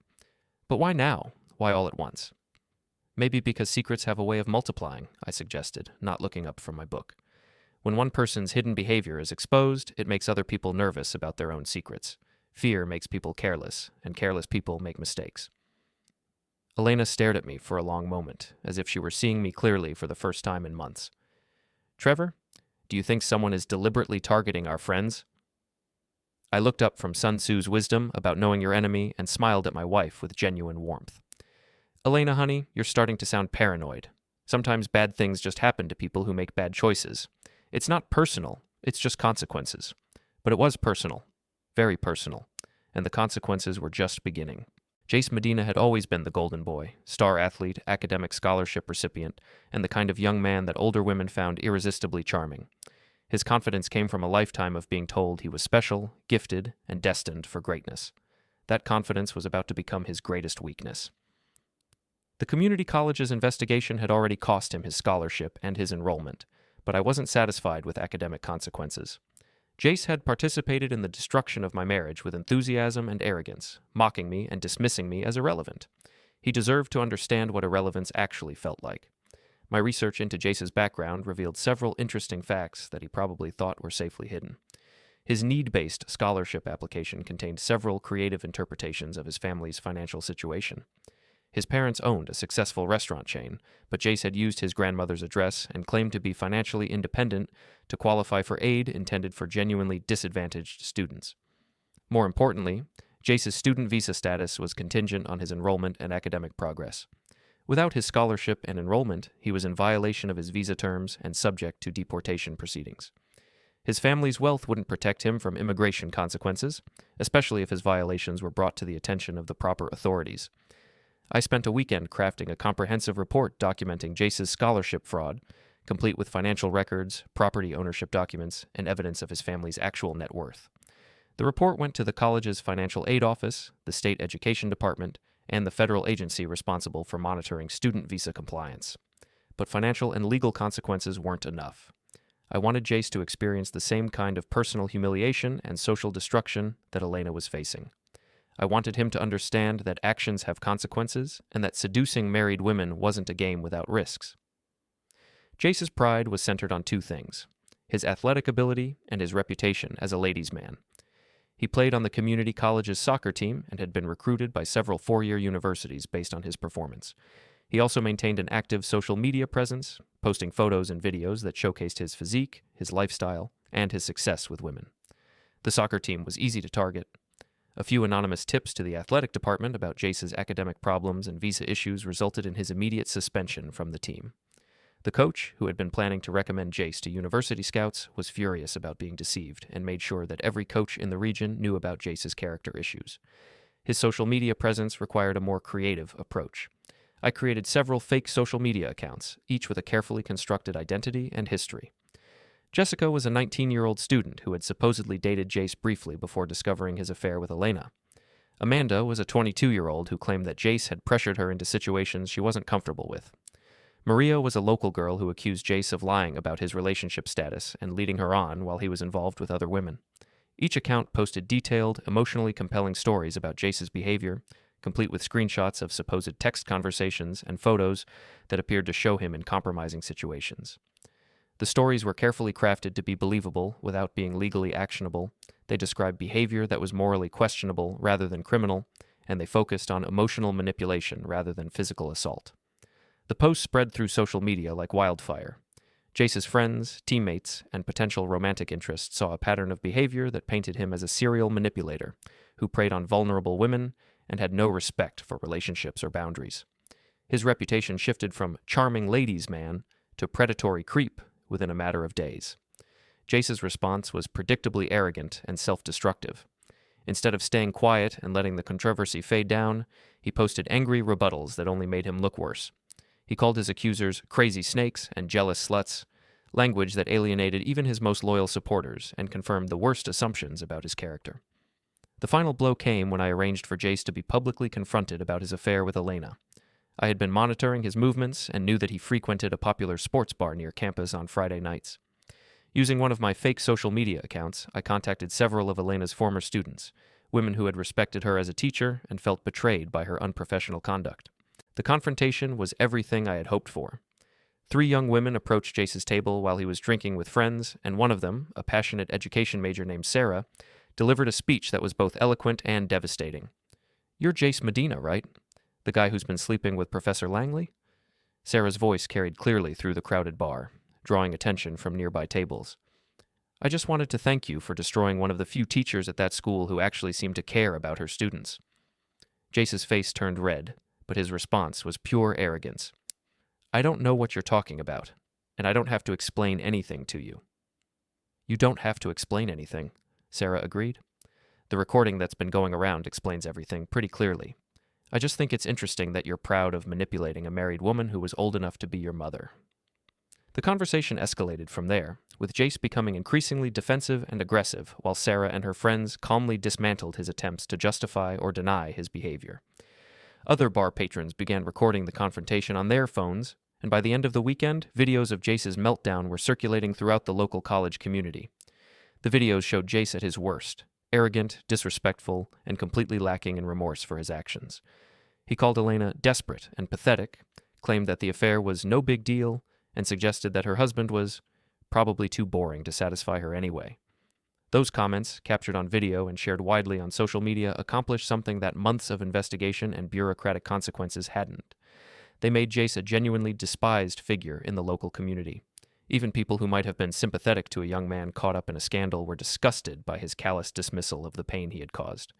But why now? Why all at once?" "Maybe because secrets have a way of multiplying," I suggested, not looking up from my book. "When one person's hidden behavior is exposed, it makes other people nervous about their own secrets. Fear makes people careless, and careless people make mistakes." Elena stared at me for a long moment, as if she were seeing me clearly for the first time in months. "Trevor, do you think someone is deliberately targeting our friends?" I looked up from Sun Tzu's wisdom about knowing your enemy and smiled at my wife with genuine warmth. "Elena, honey, you're starting to sound paranoid. Sometimes bad things just happen to people who make bad choices. It's not personal, it's just consequences. But it was personal, very personal, and the consequences were just beginning." Jace Medina had always been the golden boy, star athlete, academic scholarship recipient, and the kind of young man that older women found irresistibly charming. His confidence came from a lifetime of being told he was special, gifted, and destined for greatness. That confidence was about to become his greatest weakness. The community college's investigation had already cost him his scholarship and his enrollment, but I wasn't satisfied with academic consequences. Jace had participated in the destruction of my marriage with enthusiasm and arrogance, mocking me and dismissing me as irrelevant. He deserved to understand what irrelevance actually felt like. My research into Jace's background revealed several interesting facts that he probably thought were safely hidden. His need-based scholarship application contained several creative interpretations of his family's financial situation. His parents owned a successful restaurant chain, but Jace had used his grandmother's address and claimed to be financially independent to qualify for aid intended for genuinely disadvantaged students. More importantly, Jace's student visa status was contingent on his enrollment and academic progress. Without his scholarship and enrollment, he was in violation of his visa terms and subject to deportation proceedings. His family's wealth wouldn't protect him from immigration consequences, especially if his violations were brought to the attention of the proper authorities. I spent a weekend crafting a comprehensive report documenting Jace's scholarship fraud, complete with financial records, property ownership documents, and evidence of his family's actual net worth. The report went to the college's financial aid office, the state education department, and the federal agency responsible for monitoring student visa compliance. But financial and legal consequences weren't enough. I wanted Jace to experience the same kind of personal humiliation and social destruction that Elena was facing. I wanted him to understand that actions have consequences and that seducing married women wasn't a game without risks. Jace's pride was centered on two things: his athletic ability and his reputation as a ladies' man. He played on the community college's soccer team and had been recruited by several four-year universities based on his performance. He also maintained an active social media presence, posting photos and videos that showcased his physique, his lifestyle, and his success with women. The soccer team was easy to target. A few anonymous tips to the athletic department about Jace's academic problems and visa issues resulted in his immediate suspension from the team. The coach, who had been planning to recommend Jace to university scouts, was furious about being deceived and made sure that every coach in the region knew about Jace's character issues. His social media presence required a more creative approach. I created several fake social media accounts, each with a carefully constructed identity and history. Jessica was a 19-year-old student who had supposedly dated Jace briefly before discovering his affair with Elena. Amanda was a 22-year-old who claimed that Jace had pressured her into situations she wasn't comfortable with. Maria was a local girl who accused Jace of lying about his relationship status and leading her on while he was involved with other women. Each account posted detailed, emotionally compelling stories about Jace's behavior, complete with screenshots of supposed text conversations and photos that appeared to show him in compromising situations. The stories were carefully crafted to be believable without being legally actionable. They described behavior that was morally questionable rather than criminal, and they focused on emotional manipulation rather than physical assault. The posts spread through social media like wildfire. Jace's friends, teammates, and potential romantic interests saw a pattern of behavior that painted him as a serial manipulator who preyed on vulnerable women and had no respect for relationships or boundaries. His reputation shifted from charming ladies' man to predatory creep within a matter of days. Jace's response was predictably arrogant and self-destructive. Instead of staying quiet and letting the controversy fade down, he posted angry rebuttals that only made him look worse. He called his accusers crazy snakes and jealous sluts, language that alienated even his most loyal supporters and confirmed the worst assumptions about his character. The final blow came when I arranged for Jace to be publicly confronted about his affair with Elena. I had been monitoring his movements and knew that he frequented a popular sports bar near campus on Friday nights. Using one of my fake social media accounts, I contacted several of Elena's former students, women who had respected her as a teacher and felt betrayed by her unprofessional conduct. The confrontation was everything I had hoped for. 3 young women approached Jace's table while he was drinking with friends, and one of them, a passionate education major named Sarah, delivered a speech that was both eloquent and devastating. "You're Jace Medina, right? The guy who's been sleeping with Professor Langley?" Sarah's voice carried clearly through the crowded bar, drawing attention from nearby tables. "I just wanted to thank you for destroying one of the few teachers at that school who actually seemed to care about her students." Jace's face turned red, but his response was pure arrogance. "I don't know what you're talking about, and I don't have to explain anything to you." "You don't have to explain anything," Sarah agreed. "The recording that's been going around explains everything pretty clearly. I just think it's interesting that you're proud of manipulating a married woman who was old enough to be your mother." The conversation escalated from there, with Jace becoming increasingly defensive and aggressive while Sarah and her friends calmly dismantled his attempts to justify or deny his behavior. Other bar patrons began recording the confrontation on their phones, and by the end of the weekend, videos of Jace's meltdown were circulating throughout the local college community. The videos showed Jace at his worst, arrogant, disrespectful, and completely lacking in remorse for his actions. He called Elena desperate and pathetic, claimed that the affair was no big deal and suggested that her husband was probably too boring to satisfy her anyway. Those comments, captured on video and shared widely on social media, accomplished something that months of investigation and bureaucratic consequences hadn't. They made Jace a genuinely despised figure in the local community. Even people who might have been sympathetic to a young man caught up in a scandal were disgusted by his callous dismissal of the pain he had caused.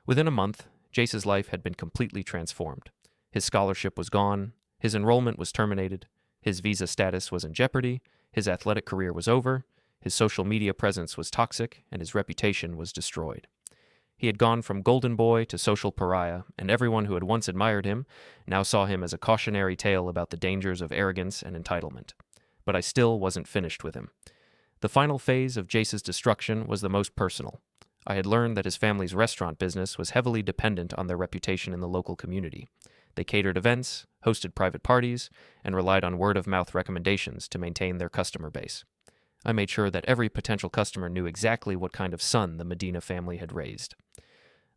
Within a month, Jace's life had been completely transformed. His scholarship was gone, his enrollment was terminated, his visa status was in jeopardy, his athletic career was over, his social media presence was toxic, and his reputation was destroyed. He had gone from golden boy to social pariah, and everyone who had once admired him now saw him as a cautionary tale about the dangers of arrogance and entitlement. But I still wasn't finished with him. The final phase of Jace's destruction was the most personal. I had learned that his family's restaurant business was heavily dependent on their reputation in the local community. They catered events, hosted private parties, and relied on word-of-mouth recommendations to maintain their customer base. I made sure that every potential customer knew exactly what kind of son the Medina family had raised.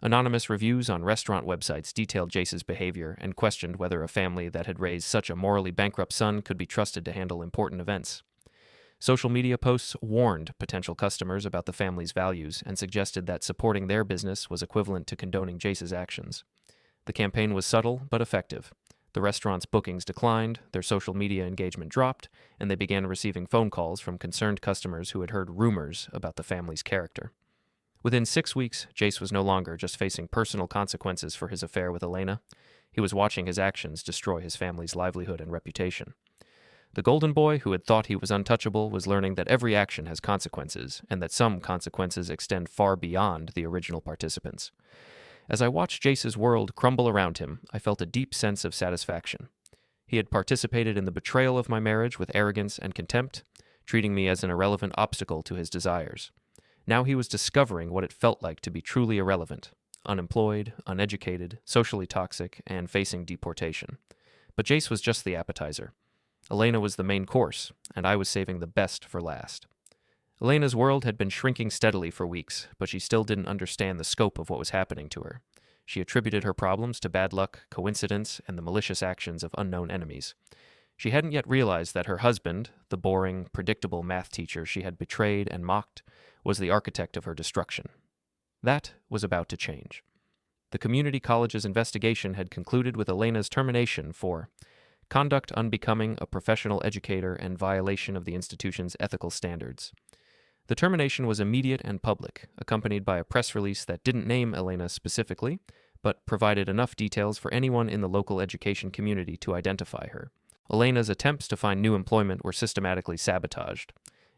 Anonymous reviews on restaurant websites detailed Jace's behavior and questioned whether a family that had raised such a morally bankrupt son could be trusted to handle important events. Social media posts warned potential customers about the family's values and suggested that supporting their business was equivalent to condoning Jace's actions. The campaign was subtle but effective. The restaurant's bookings declined, their social media engagement dropped, and they began receiving phone calls from concerned customers who had heard rumors about the family's character. Within 6 weeks, Jace was no longer just facing personal consequences for his affair with Elena. He was watching his actions destroy his family's livelihood and reputation. The golden boy who had thought he was untouchable was learning that every action has consequences, and that some consequences extend far beyond the original participants. As I watched Jace's world crumble around him, I felt a deep sense of satisfaction. He had participated in the betrayal of my marriage with arrogance and contempt, treating me as an irrelevant obstacle to his desires. Now he was discovering what it felt like to be truly irrelevant, unemployed, uneducated, socially toxic, and facing deportation. But Jace was just the appetizer. Elena was the main course, and I was saving the best for last. Elena's world had been shrinking steadily for weeks, but she still didn't understand the scope of what was happening to her. She attributed her problems to bad luck, coincidence, and the malicious actions of unknown enemies. She hadn't yet realized that her husband, the boring, predictable math teacher she had betrayed and mocked, was the architect of her destruction. That was about to change. The community college's investigation had concluded with Elena's termination for conduct unbecoming a professional educator and violation of the institution's ethical standards. The termination was immediate and public, accompanied by a press release that didn't name Elena specifically, but provided enough details for anyone in the local education community to identify her. Elena's attempts to find new employment were systematically sabotaged.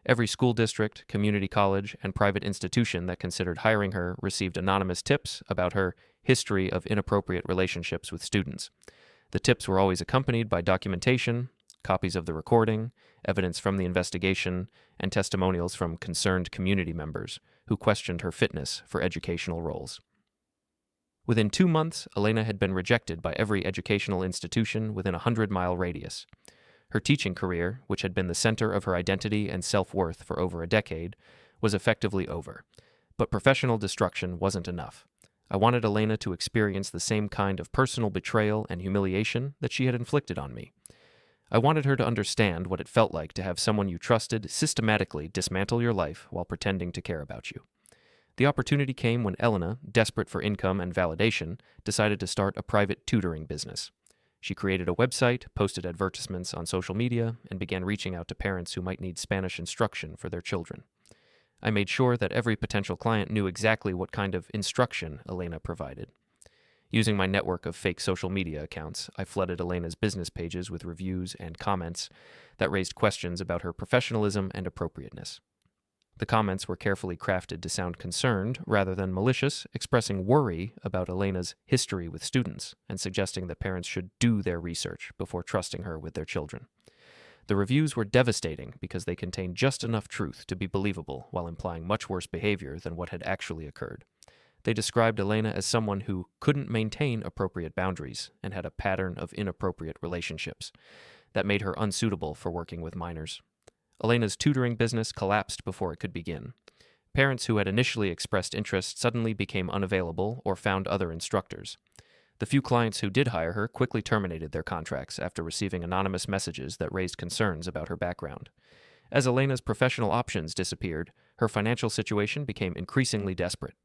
Every school district, community college, and private institution that considered hiring her received anonymous tips about her history of inappropriate relationships with students. The tips were always accompanied by documentation, copies of the recording, evidence from the investigation, and testimonials from concerned community members who questioned her fitness for educational roles. Within 2 months, Elena had been rejected by every educational institution within a 100-mile radius. Her teaching career, which had been the center of her identity and self-worth for over a decade, was effectively over. But professional destruction wasn't enough. I wanted Elena to experience the same kind of personal betrayal and humiliation that she had inflicted on me. I wanted her to understand what it felt like to have someone you trusted systematically dismantle your life while pretending to care about you. The opportunity came when Elena, desperate for income and validation, decided to start a private tutoring business. She created a website, posted advertisements on social media, and began reaching out to parents who might need Spanish instruction for their children. I made sure that every potential client knew exactly what kind of instruction Elena provided. Using my network of fake social media accounts, I flooded Elena's business pages with reviews and comments that raised questions about her professionalism and appropriateness. The comments were carefully crafted to sound concerned rather than malicious, expressing worry about Elena's history with students and suggesting that parents should do their research before trusting her with their children. The reviews were devastating because they contained just enough truth to be believable while implying much worse behavior than what had actually occurred. They described Elena as someone who couldn't maintain appropriate boundaries and had a pattern of inappropriate relationships that made her unsuitable for working with minors. Elena's tutoring business collapsed before it could begin. Parents who had initially expressed interest suddenly became unavailable or found other instructors. The few clients who did hire her quickly terminated their contracts after receiving anonymous messages that raised concerns about her background. As Elena's professional options disappeared, her financial situation became increasingly desperate.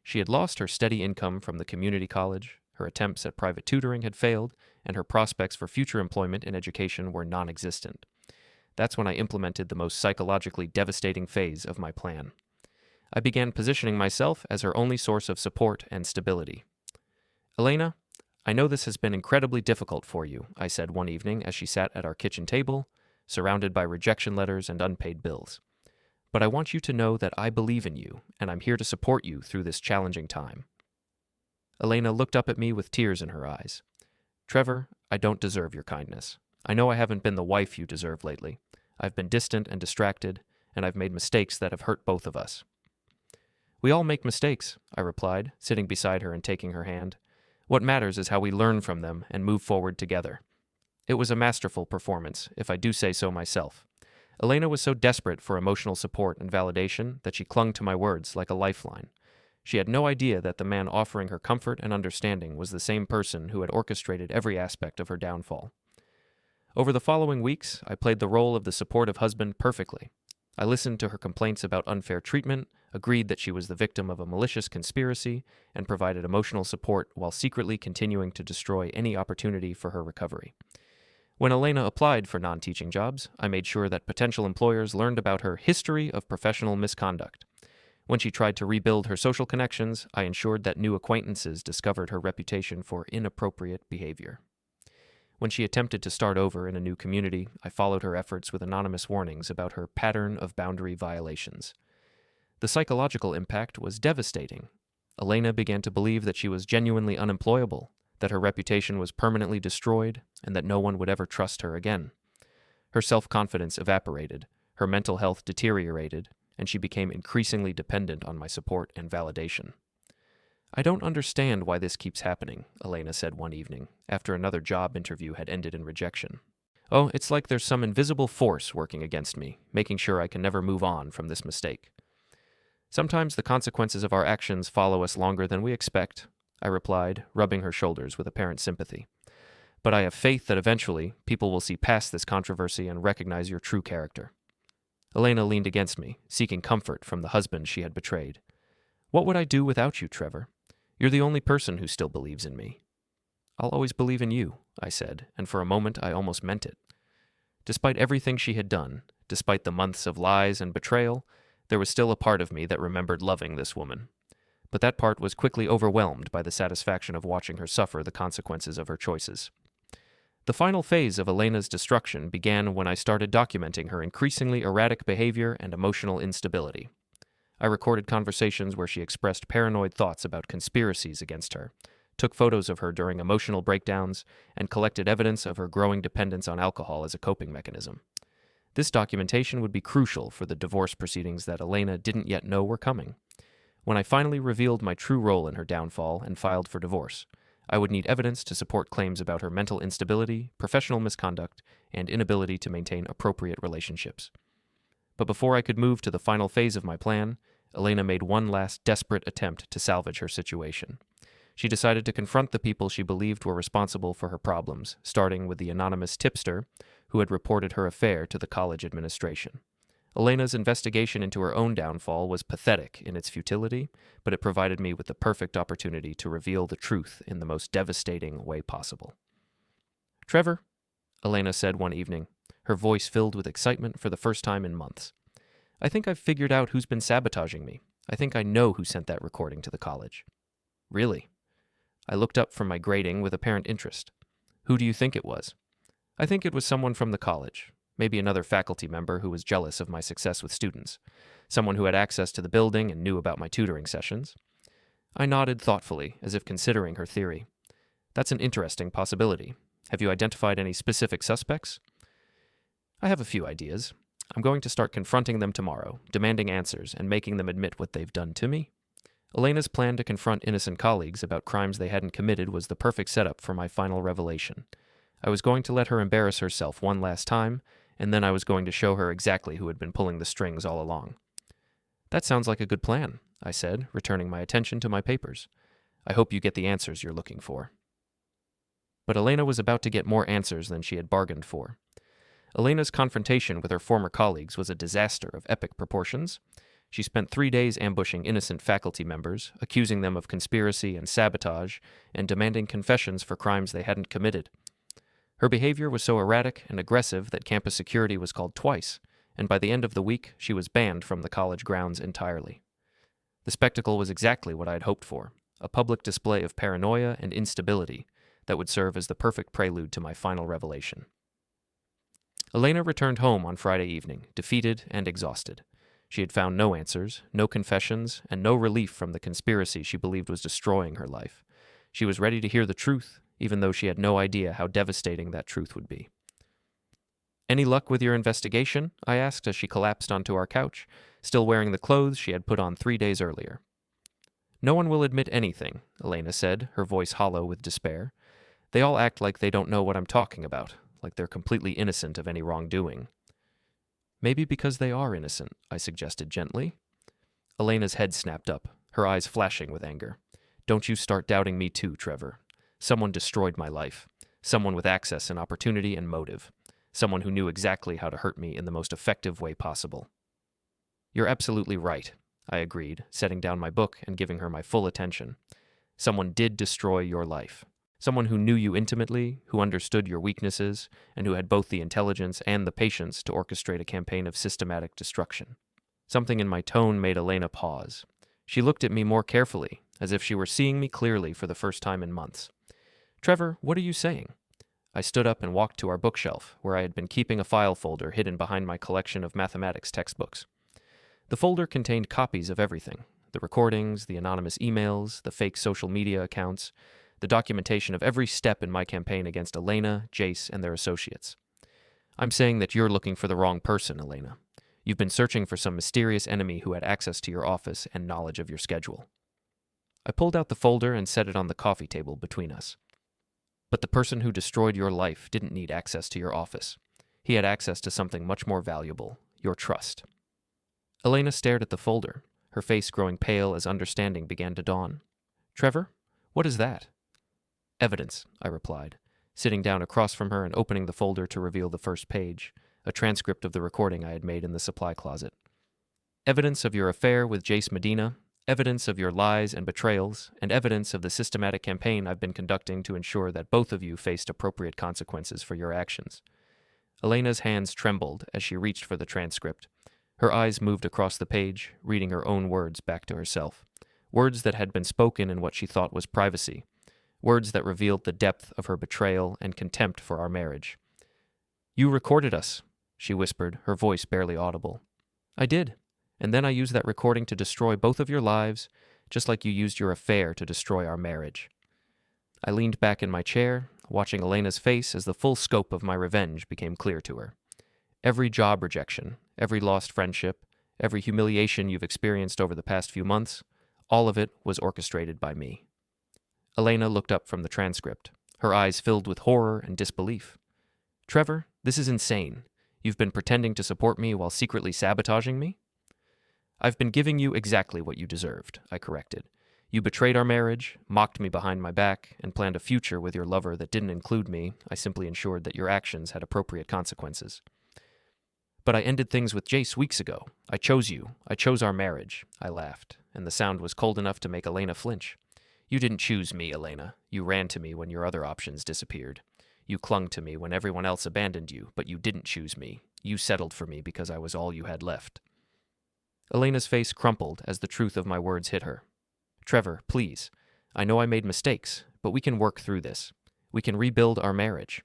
She had lost her steady income from the community college, her attempts at private tutoring had failed, and her prospects for future employment in education were non-existent. That's when I implemented the most psychologically devastating phase of my plan. I began positioning myself as her only source of support and stability. "Elena, I know this has been incredibly difficult for you," I said one evening as she sat at our kitchen table, surrounded by rejection letters and unpaid bills. "But I want you to know that I believe in you, and I'm here to support you through this challenging time." Elena looked up at me with tears in her eyes. "Trevor, I don't deserve your kindness. I know I haven't been the wife you deserve lately. I've been distant and distracted, and I've made mistakes that have hurt both of us." "We all make mistakes," I replied, sitting beside her and taking her hand. "What matters is how we learn from them and move forward together." It was a masterful performance, if I do say so myself. Elena was so desperate for emotional support and validation that she clung to my words like a lifeline. She had no idea that the man offering her comfort and understanding was the same person who had orchestrated every aspect of her downfall. Over the following weeks, I played the role of the supportive husband perfectly. I listened to her complaints about unfair treatment, agreed that she was the victim of a malicious conspiracy, and provided emotional support while secretly continuing to destroy any opportunity for her recovery. When Elena applied for non-teaching jobs, I made sure that potential employers learned about her history of professional misconduct. When she tried to rebuild her social connections, I ensured that new acquaintances discovered her reputation for inappropriate behavior. When she attempted to start over in a new community, I followed her efforts with anonymous warnings about her pattern of boundary violations. The psychological impact was devastating. Elena began to believe that she was genuinely unemployable, that her reputation was permanently destroyed, and that no one would ever trust her again. Her self-confidence evaporated, her mental health deteriorated, and she became increasingly dependent on my support and validation. "I don't understand why this keeps happening," Elena said one evening, after another job interview had ended in rejection. "Oh, it's like there's some invisible force working against me, making sure I can never move on from this mistake." "Sometimes the consequences of our actions follow us longer than we expect," I replied, rubbing her shoulders with apparent sympathy. "But I have faith that eventually people will see past this controversy and recognize your true character." Elena leaned against me, seeking comfort from the husband she had betrayed. "What would I do without you, Trevor? You're the only person who still believes in me." "I'll always believe in you," I said, and for a moment I almost meant it. Despite everything she had done, despite the months of lies and betrayal, there was still a part of me that remembered loving this woman. But that part was quickly overwhelmed by the satisfaction of watching her suffer the consequences of her choices. The final phase of Elena's destruction began when I started documenting her increasingly erratic behavior and emotional instability. I recorded conversations where she expressed paranoid thoughts about conspiracies against her, took photos of her during emotional breakdowns, and collected evidence of her growing dependence on alcohol as a coping mechanism. This documentation would be crucial for the divorce proceedings that Elena didn't yet know were coming. When I finally revealed my true role in her downfall and filed for divorce, I would need evidence to support claims about her mental instability, professional misconduct, and inability to maintain appropriate relationships. But before I could move to the final phase of my plan, Elena made one last desperate attempt to salvage her situation. She decided to confront the people she believed were responsible for her problems, starting with the anonymous tipster who had reported her affair to the college administration. Elena's investigation into her own downfall was pathetic in its futility, but it provided me with the perfect opportunity to reveal the truth in the most devastating way possible. "Trevor," Elena said one evening, her voice filled with excitement for the first time in months, "I think I've figured out who's been sabotaging me. I think I know who sent that recording to the college." "Really?" I looked up from my grading with apparent interest. "Who do you think it was?" "I think it was someone from the college. Maybe another faculty member who was jealous of my success with students. Someone who had access to the building and knew about my tutoring sessions." I nodded thoughtfully, as if considering her theory. "That's an interesting possibility. Have you identified any specific suspects?" "I have a few ideas. I'm going to start confronting them tomorrow, demanding answers and making them admit what they've done to me." Elena's plan to confront innocent colleagues about crimes they hadn't committed was the perfect setup for my final revelation. I was going to let her embarrass herself one last time, and then I was going to show her exactly who had been pulling the strings all along. "That sounds like a good plan," I said, returning my attention to my papers. "I hope you get the answers you're looking for." But Elena was about to get more answers than she had bargained for. Elena's confrontation with her former colleagues was a disaster of epic proportions. She spent 3 days ambushing innocent faculty members, accusing them of conspiracy and sabotage, and demanding confessions for crimes they hadn't committed. Her behavior was so erratic and aggressive that campus security was called twice, and by the end of the week, she was banned from the college grounds entirely. The spectacle was exactly what I had hoped for, a public display of paranoia and instability that would serve as the perfect prelude to my final revelation. Elena returned home on Friday evening, defeated and exhausted. She had found no answers, no confessions, and no relief from the conspiracy she believed was destroying her life. She was ready to hear the truth, even though she had no idea how devastating that truth would be. "Any luck with your investigation?" I asked as she collapsed onto our couch, still wearing the clothes she had put on 3 days earlier. "No one will admit anything," Elena said, her voice hollow with despair. "They all act like they don't know what I'm talking about, like they're completely innocent of any wrongdoing." "Maybe because they are innocent," I suggested gently. Elena's head snapped up, her eyes flashing with anger. "Don't you start doubting me too, Trevor. Someone destroyed my life. Someone with access and opportunity and motive. Someone who knew exactly how to hurt me in the most effective way possible." "You're absolutely right," I agreed, setting down my book and giving her my full attention. "Someone did destroy your life. Someone who knew you intimately, who understood your weaknesses, and who had both the intelligence and the patience to orchestrate a campaign of systematic destruction." Something in my tone made Elena pause. She looked at me more carefully, as if she were seeing me clearly for the first time in months. "Trevor, what are you saying?" I stood up and walked to our bookshelf, where I had been keeping a file folder hidden behind my collection of mathematics textbooks. The folder contained copies of everything: the recordings, the anonymous emails, the fake social media accounts, the documentation of every step in my campaign against Elena, Jace, and their associates. "I'm saying that you're looking for the wrong person, Elena. You've been searching for some mysterious enemy who had access to your office and knowledge of your schedule." I pulled out the folder and set it on the coffee table between us. "But the person who destroyed your life didn't need access to your office. He had access to something much more valuable: your trust." Elena stared at the folder, her face growing pale as understanding began to dawn. "Trevor, what is that?" "Evidence," I replied, sitting down across from her and opening the folder to reveal the first page, a transcript of the recording I had made in the supply closet. "Evidence of your affair with Jace Medina, evidence of your lies and betrayals, and evidence of the systematic campaign I've been conducting to ensure that both of you faced appropriate consequences for your actions." Elena's hands trembled as she reached for the transcript. Her eyes moved across the page, reading her own words back to herself. Words that had been spoken in what she thought was privacy. Words that revealed the depth of her betrayal and contempt for our marriage. "You recorded us," she whispered, her voice barely audible. "I did. And then I used that recording to destroy both of your lives, just like you used your affair to destroy our marriage." I leaned back in my chair, watching Elena's face as the full scope of my revenge became clear to her. Every job rejection, every lost friendship, every humiliation you've experienced over the past few months, all of it was orchestrated by me. Elena looked up from the transcript, her eyes filled with horror and disbelief. "Trevor, this is insane. You've been pretending to support me while secretly sabotaging me?" "I've been giving you exactly what you deserved," I corrected. "You betrayed our marriage, mocked me behind my back, and planned a future with your lover that didn't include me. I simply ensured that your actions had appropriate consequences." "But I ended things with Jace weeks ago. I chose you. I chose our marriage," I laughed, and the sound was cold enough to make Elena flinch. "You didn't choose me, Elena. You ran to me when your other options disappeared. You clung to me when everyone else abandoned you, but you didn't choose me. You settled for me because I was all you had left." Elena's face crumpled as the truth of my words hit her. "Trevor, please. I know I made mistakes, but we can work through this. We can rebuild our marriage."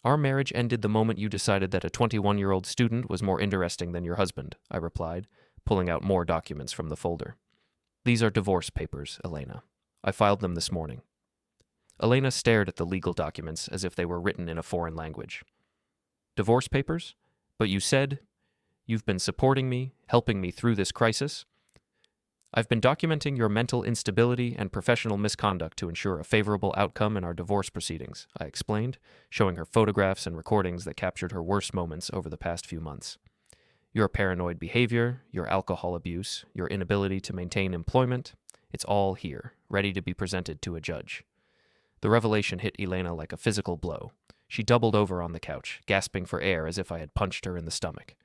"Our marriage ended the moment you decided that a 21-year-old student was more interesting than your husband," I replied, pulling out more documents from the folder. "These are divorce papers, Elena. I filed them this morning." Elena stared at the legal documents as if they were written in a foreign language. "Divorce papers? But you said you've been supporting me, helping me through this crisis?" "I've been documenting your mental instability and professional misconduct to ensure a favorable outcome in our divorce proceedings," I explained, showing her photographs and recordings that captured her worst moments over the past few months. "Your paranoid behavior, your alcohol abuse, your inability to maintain employment, it's all here, ready to be presented to a judge." The revelation hit Elena like a physical blow. She doubled over on the couch, gasping for air as if I had punched her in the stomach.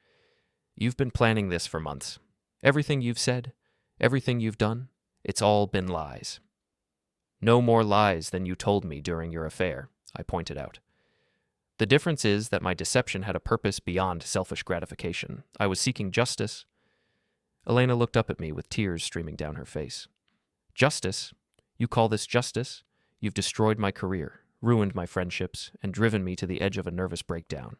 You've been planning this for months. Everything you've said, everything you've done, it's all been lies. No more lies than you told me during your affair, I pointed out. The difference is that my deception had a purpose beyond selfish gratification. I was seeking justice. Elena looked up at me with tears streaming down her face. Justice? You call this justice? You've destroyed my career, ruined my friendships, and driven me to the edge of a nervous breakdown.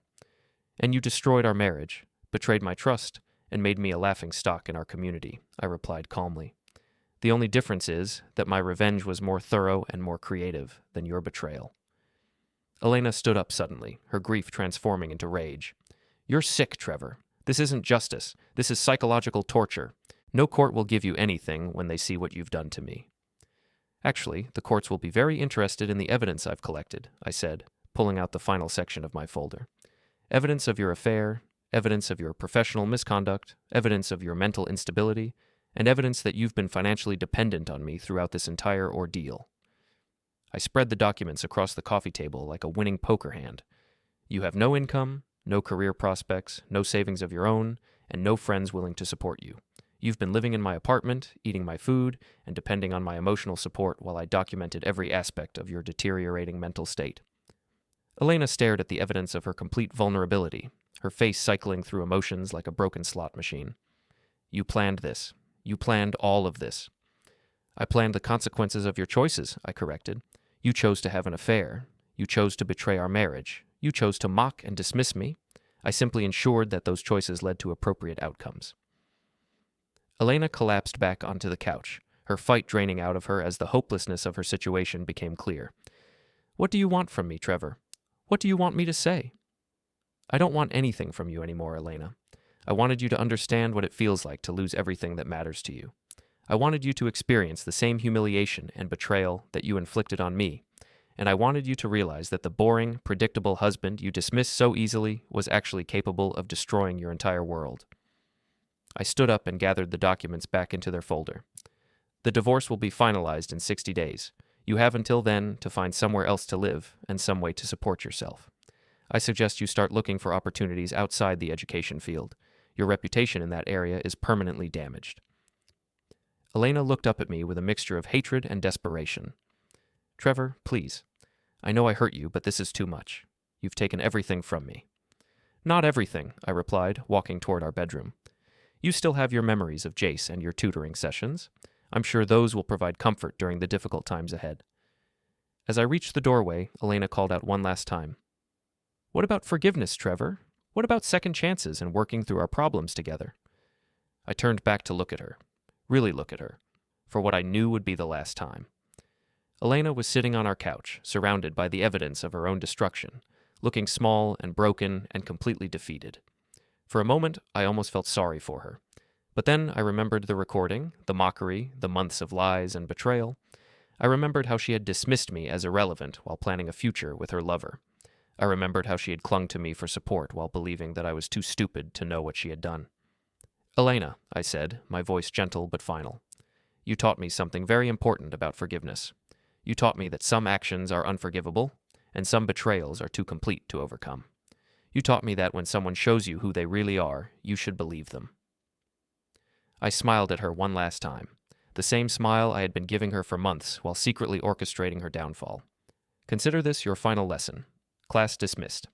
And you destroyed our marriage, betrayed my trust, and made me a laughing stock in our community, I replied calmly. The only difference is that my revenge was more thorough and more creative than your betrayal. Elena stood up suddenly, her grief transforming into rage. You're sick, Trevor. This isn't justice. This is psychological torture. No court will give you anything when they see what you've done to me. Actually, the courts will be very interested in the evidence I've collected, I said, pulling out the final section of my folder. Evidence of your affair, evidence of your professional misconduct, evidence of your mental instability, and evidence that you've been financially dependent on me throughout this entire ordeal. I spread the documents across the coffee table like a winning poker hand. You have no income, no career prospects, no savings of your own, and no friends willing to support you. You've been living in my apartment, eating my food, and depending on my emotional support while I documented every aspect of your deteriorating mental state. Elena stared at the evidence of her complete vulnerability, her face cycling through emotions like a broken slot machine. You planned this. You planned all of this. I planned the consequences of your choices, I corrected. You chose to have an affair. You chose to betray our marriage. You chose to mock and dismiss me. I simply ensured that those choices led to appropriate outcomes. Elena collapsed back onto the couch, her fight draining out of her as the hopelessness of her situation became clear. What do you want from me, Trevor? What do you want me to say? I don't want anything from you anymore, Elena. I wanted you to understand what it feels like to lose everything that matters to you. I wanted you to experience the same humiliation and betrayal that you inflicted on me, and I wanted you to realize that the boring, predictable husband you dismissed so easily was actually capable of destroying your entire world. I stood up and gathered the documents back into their folder. The divorce will be finalized in 60 days. You have until then to find somewhere else to live and some way to support yourself. I suggest you start looking for opportunities outside the education field. Your reputation in that area is permanently damaged. Elena looked up at me with a mixture of hatred and desperation. Trevor, please. I know I hurt you, but this is too much. You've taken everything from me. Not everything, I replied, walking toward our bedroom. You still have your memories of Jace and your tutoring sessions. I'm sure those will provide comfort during the difficult times ahead. As I reached the doorway, Elena called out one last time. What about forgiveness, Trevor? What about second chances and working through our problems together? I turned back to look at her, really look at her, for what I knew would be the last time. Elena was sitting on our couch, surrounded by the evidence of her own destruction, looking small and broken and completely defeated. For a moment, I almost felt sorry for her. But then I remembered the recording, the mockery, the months of lies and betrayal. I remembered how she had dismissed me as irrelevant while planning a future with her lover. I remembered how she had clung to me for support while believing that I was too stupid to know what she had done. Elena, I said, my voice gentle but final, you taught me something very important about forgiveness. You taught me that some actions are unforgivable, and some betrayals are too complete to overcome. You taught me that when someone shows you who they really are, you should believe them. I smiled at her one last time, the same smile I had been giving her for months while secretly orchestrating her downfall. Consider this your final lesson. Class dismissed.